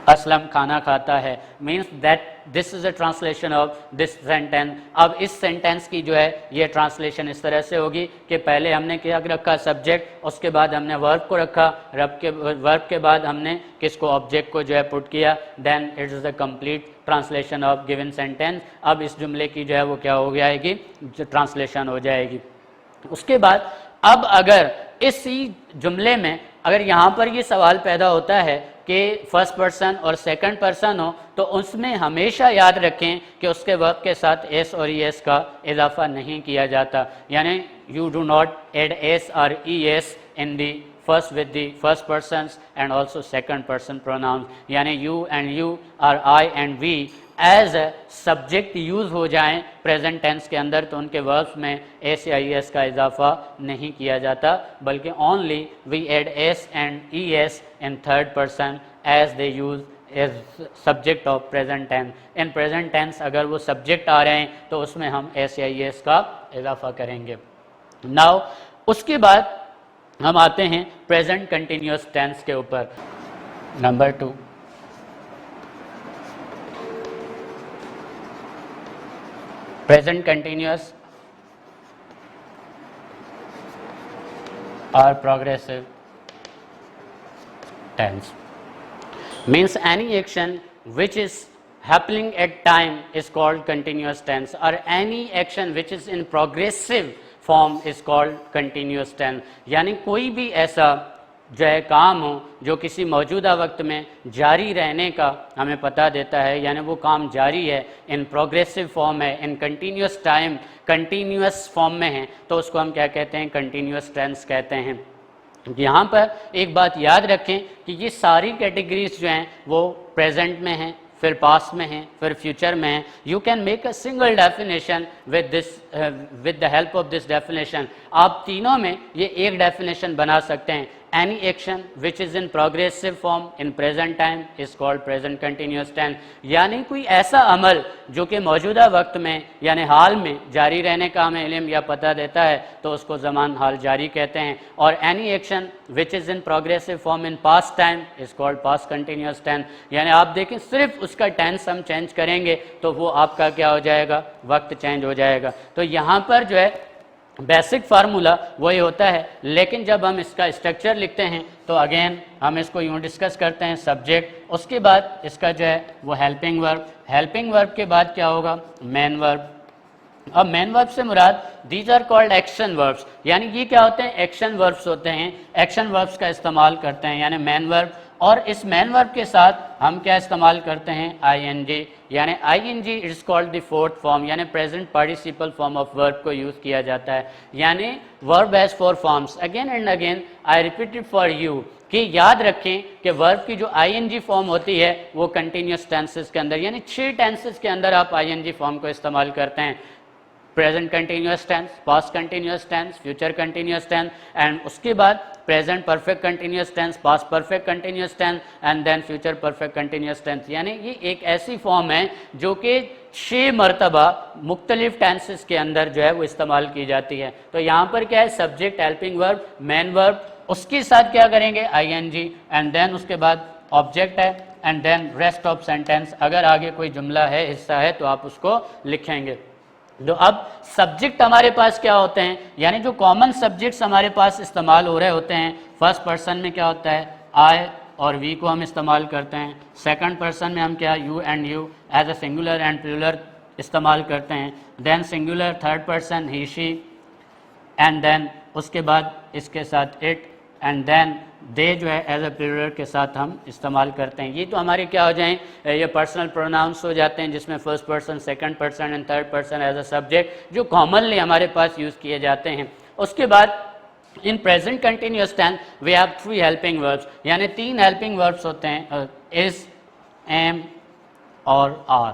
असलम खाना खाता है, means that this is a translation of this sentence. अब इस सेंटेंस की जो है ये ट्रांसलेशन इस तरह से होगी कि पहले हमने क्या रखा, सब्जेक्ट, उसके बाद हमने वर्ब को रखा, वर्ब के बाद हमने किसको, ऑब्जेक्ट को जो है पुट किया, then it is the complete translation of given sentence. अब इस जुमले की जो है वो क्या हो जाएगी, ट्रांसलेशन हो जाएगी। उसके बाद अब अगर इसी जुमले में अगर यहाँ पर ये सवाल पैदा होता है कि फर्स्ट पर्सन और सेकंड पर्सन हो, तो उसमें हमेशा याद रखें कि उसके वर्ब के साथ एस और ई एस का इजाफा नहीं किया जाता। यानी you do not add S और E S in the first with the first persons and also second person pronouns, यानी you and you or I and we as a subject use हो जाएं प्रेजेंट टेंस के अंदर, तो उनके वर्ब्स में एस या ईएस का इजाफा नहीं किया जाता, बल्कि only we add S and E S in third person as they use as subject of present tense. In present tense अगर वो सब्जेक्ट आ रहे हैं तो उसमें हम एस या ईएस का इजाफा करेंगे। नाउ उसके बाद हम आते हैं प्रेजेंट कंटिन्यूअस टेंस के ऊपर। नंबर 2, प्रेजेंट कंटिन्यूअस और progressive tense means any action which is happening at time is called continuous tense, or any action which is in progressive form is called continuous tense। यानी कोई भी ऐसा जो है काम हो जो किसी मौजूदा वक्त में जारी रहने का हमें पता देता है, यानी वो काम जारी है, इन प्रोग्रेसिव फॉर्म है, in continuous time continuous form में है, तो उसको हम क्या कहते हैं, कंटिन्यूस टेंस कहते हैं। यहाँ पर एक बात याद रखें कि ये सारी कैटेगरीज जो हैं वो प्रेजेंट में हैं, फिर पास्ट में हैं, फिर फ्यूचर में हैं। You can make a single definition with the help of this definition. आप तीनों में ये एक डेफिनेशन बना सकते हैं। Any action which is in progressive form in present time is called present continuous tense, यानी कोई ऐसा अमल जो कि मौजूदा वक्त में यानी हाल में जारी रहने का हमें इल्म या पता देता है तो उसको ज़मान हाल जारी कहते हैं। और any action which is in progressive form in past time is called past continuous tense. यानी आप देखें सिर्फ उसका टेंस हम चेंज करेंगे तो वो आपका क्या हो जाएगा, वक्त चेंज हो जाएगा। तो यहाँ पर जो है बेसिक फार्मूला वही होता है, लेकिन जब हम इसका स्ट्रक्चर लिखते हैं तो अगेन हम इसको यूँ डिस्कस करते हैं, सब्जेक्ट, उसके बाद इसका जो है वो हेल्पिंग वर्ब, हेल्पिंग वर्ब के बाद क्या होगा, मेन वर्ब। अब मेन वर्ब से मुराद these are called action verbs, यानी ये क्या होते हैं, एक्शन वर्ब्स होते हैं, एक्शन वर्ब्स का इस्तेमाल करते हैं यानी मेन वर्ब। और इस मेन वर्ब के साथ हम क्या इस्तेमाल करते हैं, आईएनजी, यानी ING is called the fourth form, यानी present participle form of verb को यूज़ किया जाता है। यानी verb has 4 forms, again and again I repeat it for you, कि याद रखें कि वर्ब की जो आईएनजी फॉर्म होती है वो कंटिन्यूस टेंसेस के अंदर, यानी 6 टेंसेस के अंदर आप आईएनजी फॉर्म को इस्तेमाल करते हैं। Present continuous tense, past continuous tense, future continuous tense, and उसके बाद present perfect continuous tense, past perfect continuous tense, and then future perfect continuous tense. यानी ये एक ऐसी फॉर्म है जो कि 6 मरतबा मुख्तलिफ टेंसेस के अंदर जो है वो इस्तेमाल की जाती है। तो यहाँ पर क्या है, subject, helping verb, main verb, उसके साथ क्या करेंगे, आईएनजी, एंड देन उसके बाद ऑब्जेक्ट है, and then rest of sentence. अगर आगे कोई जुमला है, हिस्सा है, तो आप उसको लिखेंगे। तो अब सब्जेक्ट हमारे पास क्या होते हैं, यानी जो कॉमन सब्जेक्ट्स हमारे पास इस्तेमाल हो रहे होते हैं, फर्स्ट पर्सन में क्या होता है, आई और वी को हम इस्तेमाल करते हैं। सेकंड पर्सन में हम क्या, you and you as a singular and plural इस्तेमाल करते हैं। Then singular third person he she, and then उसके बाद इसके साथ इट, एंड देन दे जो है एज अ प्लूरल के साथ हम इस्तेमाल करते हैं। ये तो हमारे क्या हो जाएं, ये पर्सनल प्रोनाउंस हो जाते हैं जिसमें first person, second person and third person as a subject जो कॉमनली हमारे पास यूज़ किए जाते हैं। उसके बाद in present continuous tense we have 3 helping verbs, यानी 3 हेल्पिंग वर्ब्स होते हैं, इज, एम और आर।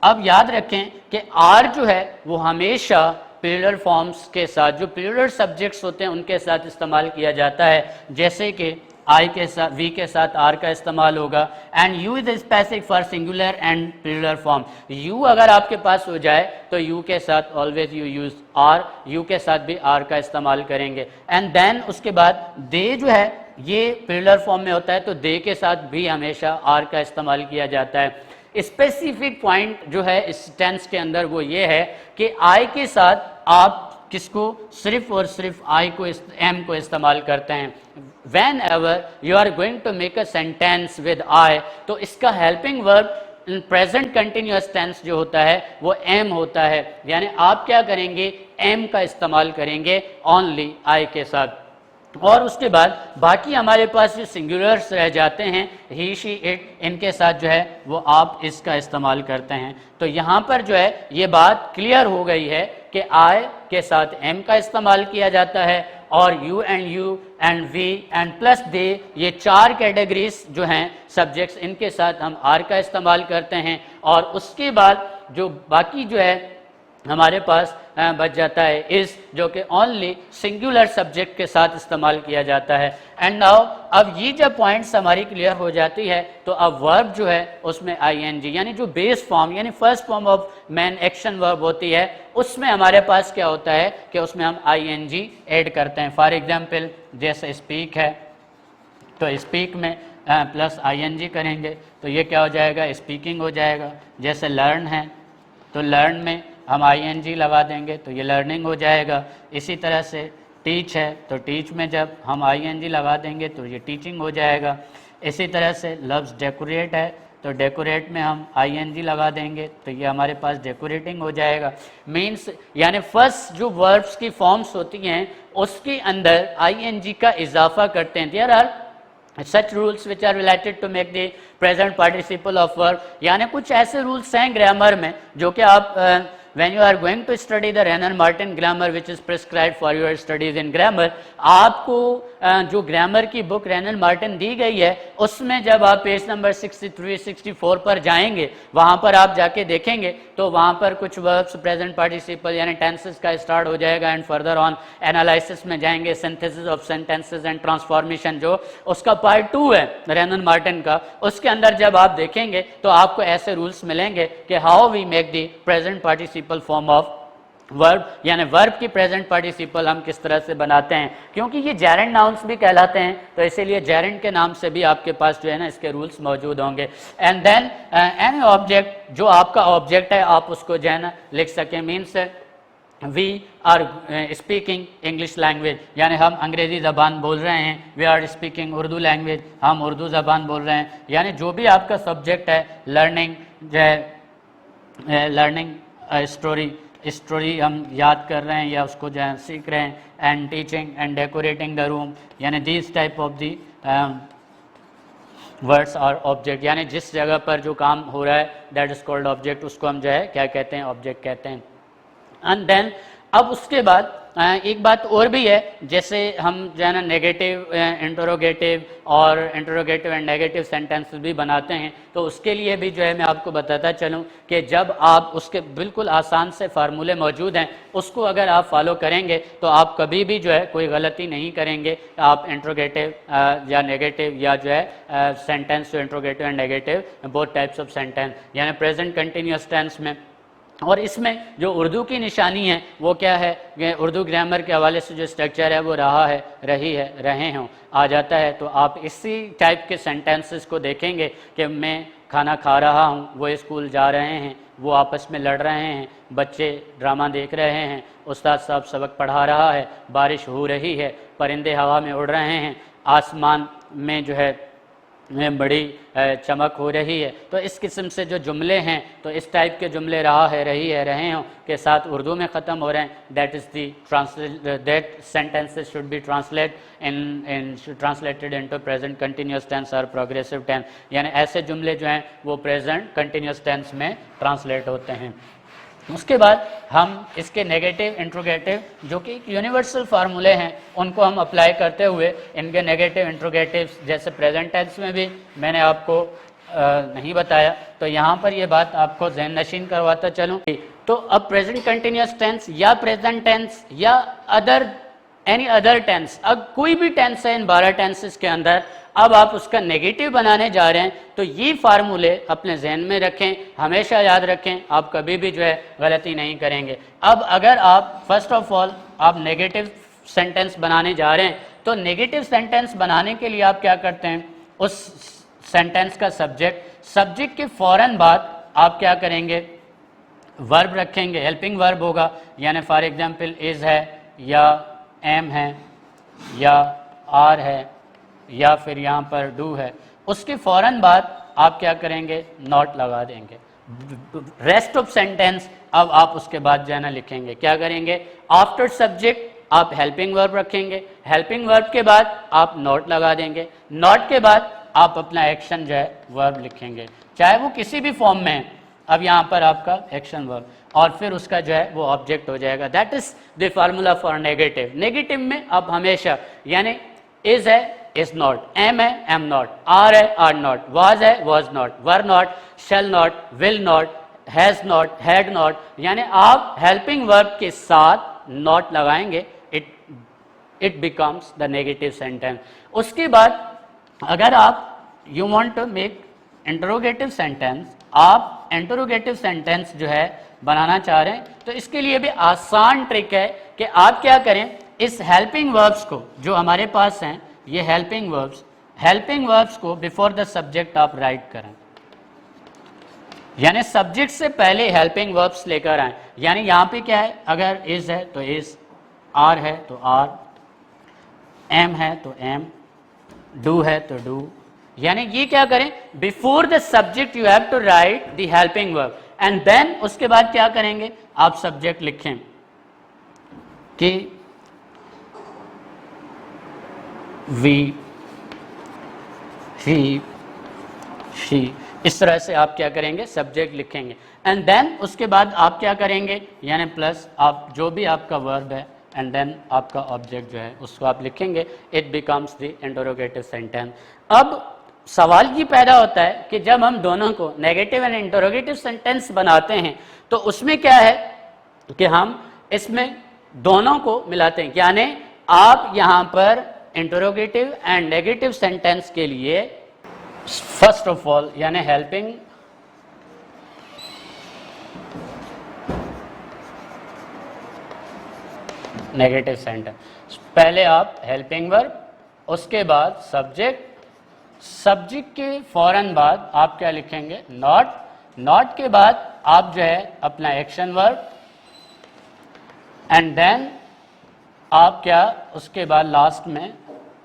अब याद रखें कि आर जो है वो हमेशा प्लूरल फॉर्म्स के साथ, जो प्लूरल सब्जेक्ट्स होते हैं उनके साथ इस्तेमाल किया जाता है, जैसे कि आई के साथ, वी के साथ आर का इस्तेमाल होगा। And you is specific for singular and plural form. You अगर आपके पास हो जाए तो यू के साथ always you use are, you के साथ भी आर का इस्तेमाल करेंगे। एंड देन उसके बाद दे जो है ये प्लूरल फॉर्म में होता है तो दे के साथ भी हमेशा आर का इस्तेमाल किया जाता है। स्पेसिफिक पॉइंट जो है इस टेंस के अंदर वो ये है कि आई के साथ आप किसको, सिर्फ और सिर्फ आई को, एम को इस्तेमाल करते हैं। Whenever you are going to make a sentence with I, तो इसका helping verb present continuous tense जो होता है वो एम होता है, यानी आप क्या करेंगे, एम का इस्तेमाल करेंगे ओनली आई के साथ। और उसके बाद बाकी हमारे पास जो सिंगुलर्स रह जाते हैं, ही, शी, इट, इनके साथ जो है वो आप इसका इस्तेमाल करते हैं। तो यहाँ पर जो है ये बात क्लियर हो गई है कि आई के साथ एम का इस्तेमाल किया जाता है और you and we and plus they, ये 4 कैटेगरीज जो हैं सब्जेक्ट्स, इनके साथ हम आर का इस्तेमाल करते हैं। और उसके बाद जो बाकी जो है हमारे पास बच जाता है इस, जो कि ओनली सिंगुलर सब्जेक्ट के साथ इस्तेमाल किया जाता है। एंड नाउ अब ये जब पॉइंट्स हमारी क्लियर हो जाती है तो अब वर्ब जो है उसमें आईएनजी यानी जो बेस फॉर्म यानी first form of man action verb होती है उसमें हमारे पास क्या होता है कि उसमें हम आईएनजी ऐड करते हैं। फॉर एग्जांपल जैसे स्पीक है तो स्पीक में प्लस आईएनजी करेंगे तो ये क्या हो जाएगा, स्पीकिंग हो जाएगा। जैसे लर्न है तो लर्न में हम आईएनजी लगा देंगे तो ये लर्निंग हो जाएगा। इसी तरह से टीच है तो टीच में जब हम आईएनजी लगा देंगे तो ये टीचिंग हो जाएगा। इसी तरह से लफ्ज़ डेकोरेट है तो डेकोरेट में हम आईएनजी लगा देंगे तो ये हमारे पास डेकोरेटिंग हो जाएगा। मीन्स यानी फर्स्ट जो वर्ब्स की फॉर्म्स होती हैं उसके अंदर आईएनजी का इजाफा करते हैं। There are such rules which are related to make the present participle of verb, यानी कुछ ऐसे रूल्स हैं ग्रामर में जो कि आप when you are going to study the Renan Martin grammar which is prescribed for your studies in grammar, आपको जो ग्रामर की बुक रेनन मार्टिन दी गई है उसमें जब आप पेज नंबर 63 64 पर जाएंगे वहाँ पर आप जाके देखेंगे तो वहाँ पर कुछ वर्ब्स प्रेजेंट पार्टिसिपल यानी टेंसेस का स्टार्ट हो जाएगा। एंड फर्दर ऑन एनालिसिस में जाएंगे, synthesis of sentences and transformation जो उसका पार्ट 2 है रेनन मार्टिन का, उसके अंदर जब आप देखेंगे तो आपको ऐसे रूल्स मिलेंगे कि how we make the present participle form of verb, यानी वर्ब की प्रेजेंट पार्टिसिपल हम किस तरह से बनाते हैं। क्योंकि ये जेरेंड नाउन्स भी कहलाते हैं तो इसीलिए जेरेंड के नाम से भी आपके पास जो है ना इसके रूल्स मौजूद होंगे। एंड देन एनी ऑब्जेक्ट, जो आपका ऑब्जेक्ट है आप उसको जो है ना लिख सकें। Means we are speaking English language, यानी हम अंग्रेज़ी ज़बान बोल रहे हैं। We are speaking Urdu language, हम उर्दू ज़बान बोल रहे हैं। यानी जो भी आपका सब्जेक्ट है, लर्निंग जो है लर्निंग स्टोरी हम याद कर रहे हैं या उसको जो है सीख रहे हैं। And teaching and decorating the room, यानी this type of the words और ऑब्जेक्ट, यानी जिस जगह पर जो काम हो रहा है दैट इज कॉल्ड ऑब्जेक्ट, उसको हम जो है क्या कहते हैं, ऑब्जेक्ट कहते हैं। एंड देन अब उसके बाद एक बात और भी है, जैसे हम जो है ना नेगेटिव इंटरोगेटिव और इंटरोगेटिव एंड नेगेटिव सेंटेंसेस भी बनाते हैं तो उसके लिए भी जो है मैं आपको बताता चलूं कि जब आप उसके बिल्कुल आसान से फार्मूले मौजूद हैं उसको अगर आप फॉलो करेंगे तो आप कभी भी जो है कोई गलती नहीं करेंगे। आप इंटरोगेटिव या नेगेटिव या जो है sentence, interrogative and negative both types of sentence, यानी प्रेजेंट कंटिन्यूअस टेंस में। और इसमें जो उर्दू की निशानी है वो क्या है कि उर्दू ग्रामर के हवाले से जो स्ट्रक्चर है वो रहा है, रही है, रहे हों आ जाता है। तो आप इसी टाइप के सेंटेंसेस को देखेंगे कि मैं खाना खा रहा हूँ, वो स्कूल जा रहे हैं, वो आपस में लड़ रहे हैं, बच्चे ड्रामा देख रहे हैं, उस्ताद साहब सबक पढ़ा रहा है, बारिश हो रही है, परिंदे हवा में उड़ रहे हैं, आसमान में जो है बड़ी चमक हो रही है। तो इस किस्म से जो जुमले हैं तो इस टाइप के जुमले रहा है, रही है, रहे हों के साथ उर्दू में ख़त्म हो रहे हैं। That is the that sentences should be translated into present continuous tense और प्रोग्रेसिव टेंस, यानी ऐसे जुमले जो हैं वो प्रेजेंट कंटिन्यूअस टेंस में ट्रांसलेट होते हैं। उसके बाद हम इसके नेगेटिव इंट्रोगेटिव जो कि यूनिवर्सल फार्मूले हैं उनको हम अप्लाई करते हुए इनके नेगेटिव इंट्रोगेटिव्स जैसे प्रेजेंट टेंस में भी मैंने आपको नहीं बताया तो यहाँ पर ये बात आपको ज़हन नशीन करवाता चलूँ। तो अब प्रेजेंट कंटिन्यूअस टेंस या प्रेजेंट टेंस या एनी अदर टेंस, अब कोई भी टेंस है इन 12 टेंसेस के अंदर, अब आप उसका नेगेटिव बनाने जा रहे हैं तो ये फार्मूले अपने जहन में रखें, हमेशा याद रखें, आप कभी भी जो है गलती नहीं करेंगे। अब अगर आप फर्स्ट ऑफ ऑल आप नेगेटिव सेंटेंस बनाने जा रहे हैं तो नेगेटिव सेंटेंस बनाने के लिए आप क्या करते हैं, उस सेंटेंस का सब्जेक्ट के फौरन बाद आप क्या करेंगे, वर्ब रखेंगे, हेल्पिंग वर्ब होगा, यानी फॉर एग्जाम्पल इज़ है या एम है या आर है या फिर यहाँ पर डू है। उसके फौरन बाद आप क्या करेंगे, नॉट लगा देंगे। रेस्ट ऑफ सेंटेंस अब आप उसके बाद जाना लिखेंगे, क्या करेंगे, आफ्टर सब्जेक्ट आप हेल्पिंग वर्ब रखेंगे, हेल्पिंग वर्ब के बाद आप नॉट लगा देंगे, नॉट के बाद आप अपना एक्शन जो है वर्ब लिखेंगे, चाहे वो किसी भी फॉर्म में है, अब यहाँ पर आपका एक्शन वर्ब और फिर उसका जो है वो ऑब्जेक्ट हो जाएगा। That is the formula for negative. Negative में आप हमेशा यानी इज है इज नॉट, एम है एम नॉट, आर है आर नॉट, वाज है was not, were not, shall not, will not, has not, had not, यानी आप हेल्पिंग वर्ब के साथ नॉट लगाएंगे, it becomes the negative sentence. उसके बाद अगर आप you want to make interrogative sentence, आप इंटरोगेटिव सेंटेंस जो है बनाना चाह रहे हैं, तो इसके लिए भी आसान ट्रिक है कि आप क्या करें, इस हेल्पिंग वर्ब्स को जो हमारे पास हैं, ये हेल्पिंग वर्ब्स को बिफोर द सब्जेक्ट आप राइट करें, यानी सब्जेक्ट से पहले हेल्पिंग वर्ब्स लेकर आए। यानी यहां पे क्या है, अगर इज है तो इज, आर है तो आर, एम है तो एम, डू है तो डू, यानी ये क्या करें, before the subject you have to write the helping verb and then उसके बाद क्या करेंगे, आप सब्जेक्ट लिखें कि वी, ही, शी, इस तरह से आप क्या करेंगे, सब्जेक्ट लिखेंगे एंड देन उसके बाद आप क्या करेंगे, यानी प्लस आप जो भी आपका वर्ब है एंड देन आपका ऑब्जेक्ट जो है उसको आप लिखेंगे, it becomes the interrogative sentence. अब सवाल ये पैदा होता है कि जब हम दोनों को नेगेटिव एंड इंटरोगेटिव सेंटेंस बनाते हैं तो उसमें क्या है कि हम इसमें दोनों को मिलाते हैं, यानी आप यहां पर इंटरोगेटिव एंड नेगेटिव सेंटेंस के लिए फर्स्ट ऑफ ऑल यानी हेल्पिंग नेगेटिव सेंटेंस, पहले आप हेल्पिंग वर्ब, उसके बाद सब्जेक्ट, सब्जेक्ट के फौरन बाद आप क्या लिखेंगे, नॉट, नॉट के बाद आप जो है अपना एक्शन वर्ब एंड देन आप क्या उसके बाद लास्ट में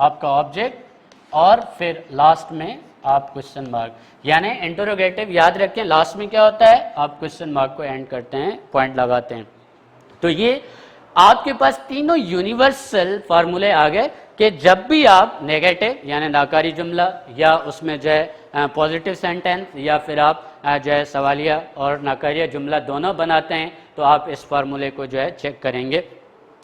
आपका ऑब्जेक्ट और फिर लास्ट में आप क्वेश्चन मार्क, यानी इंटरोगेटिव याद रखें लास्ट में क्या होता है, आप क्वेश्चन मार्क को एंड करते हैं, पॉइंट लगाते हैं। तो ये आपके पास तीनों यूनिवर्सल फार्मूले आ गए कि जब भी आप नेगेटिव यानी नाकारी जुमला या उसमें जो है पॉजिटिव सेंटेंस या फिर आप जो है सवालिया और नाकारिया जुमला दोनों बनाते हैं तो आप इस फार्मूले को जो है चेक करेंगे,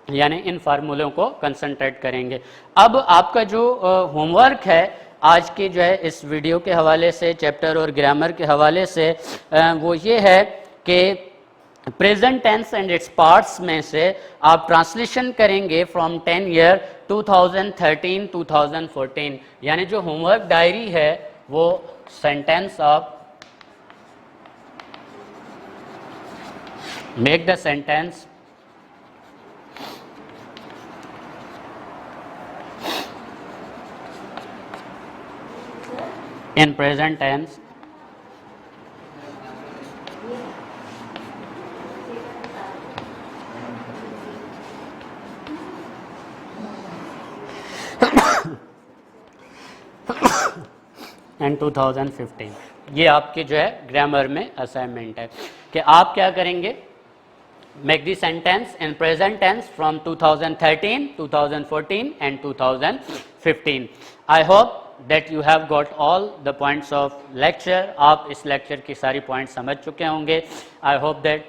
यानी इन फार्मूलों को कंसंट्रेट करेंगे। अब आपका जो होमवर्क है आज के जो है इस वीडियो के हवाले से, चैप्टर और ग्रामर के हवाले से, वो ये है कि present tense and its parts में से आप ट्रांसलेशन करेंगे फ्रॉम 10 ईयर 2013-2014, यानी जो होमवर्क डायरी है वो सेंटेंस आप make the sentence in present tense and 2015। ये आपके जो है ग्रामर में असाइनमेंट है कि आप क्या करेंगे, make the sentence in present tense from 2013, 2014 and 2015। I hope that you have got all the points of lecture। आप इस लेक्चर की सारी पॉइंट समझ चुके होंगे। I hope that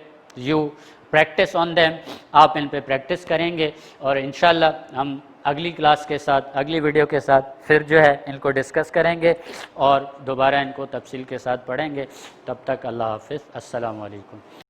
you practice on them। आप इन पे प्रैक्टिस करेंगे और इंशाल्लाह हम अगली क्लास के साथ, अगली वीडियो के साथ फिर जो है इनको डिस्कस करेंगे और दोबारा इनको तफसील के साथ पढ़ेंगे। तब तक अल्लाह हाफिज़, अस्सलामु अलैकुम।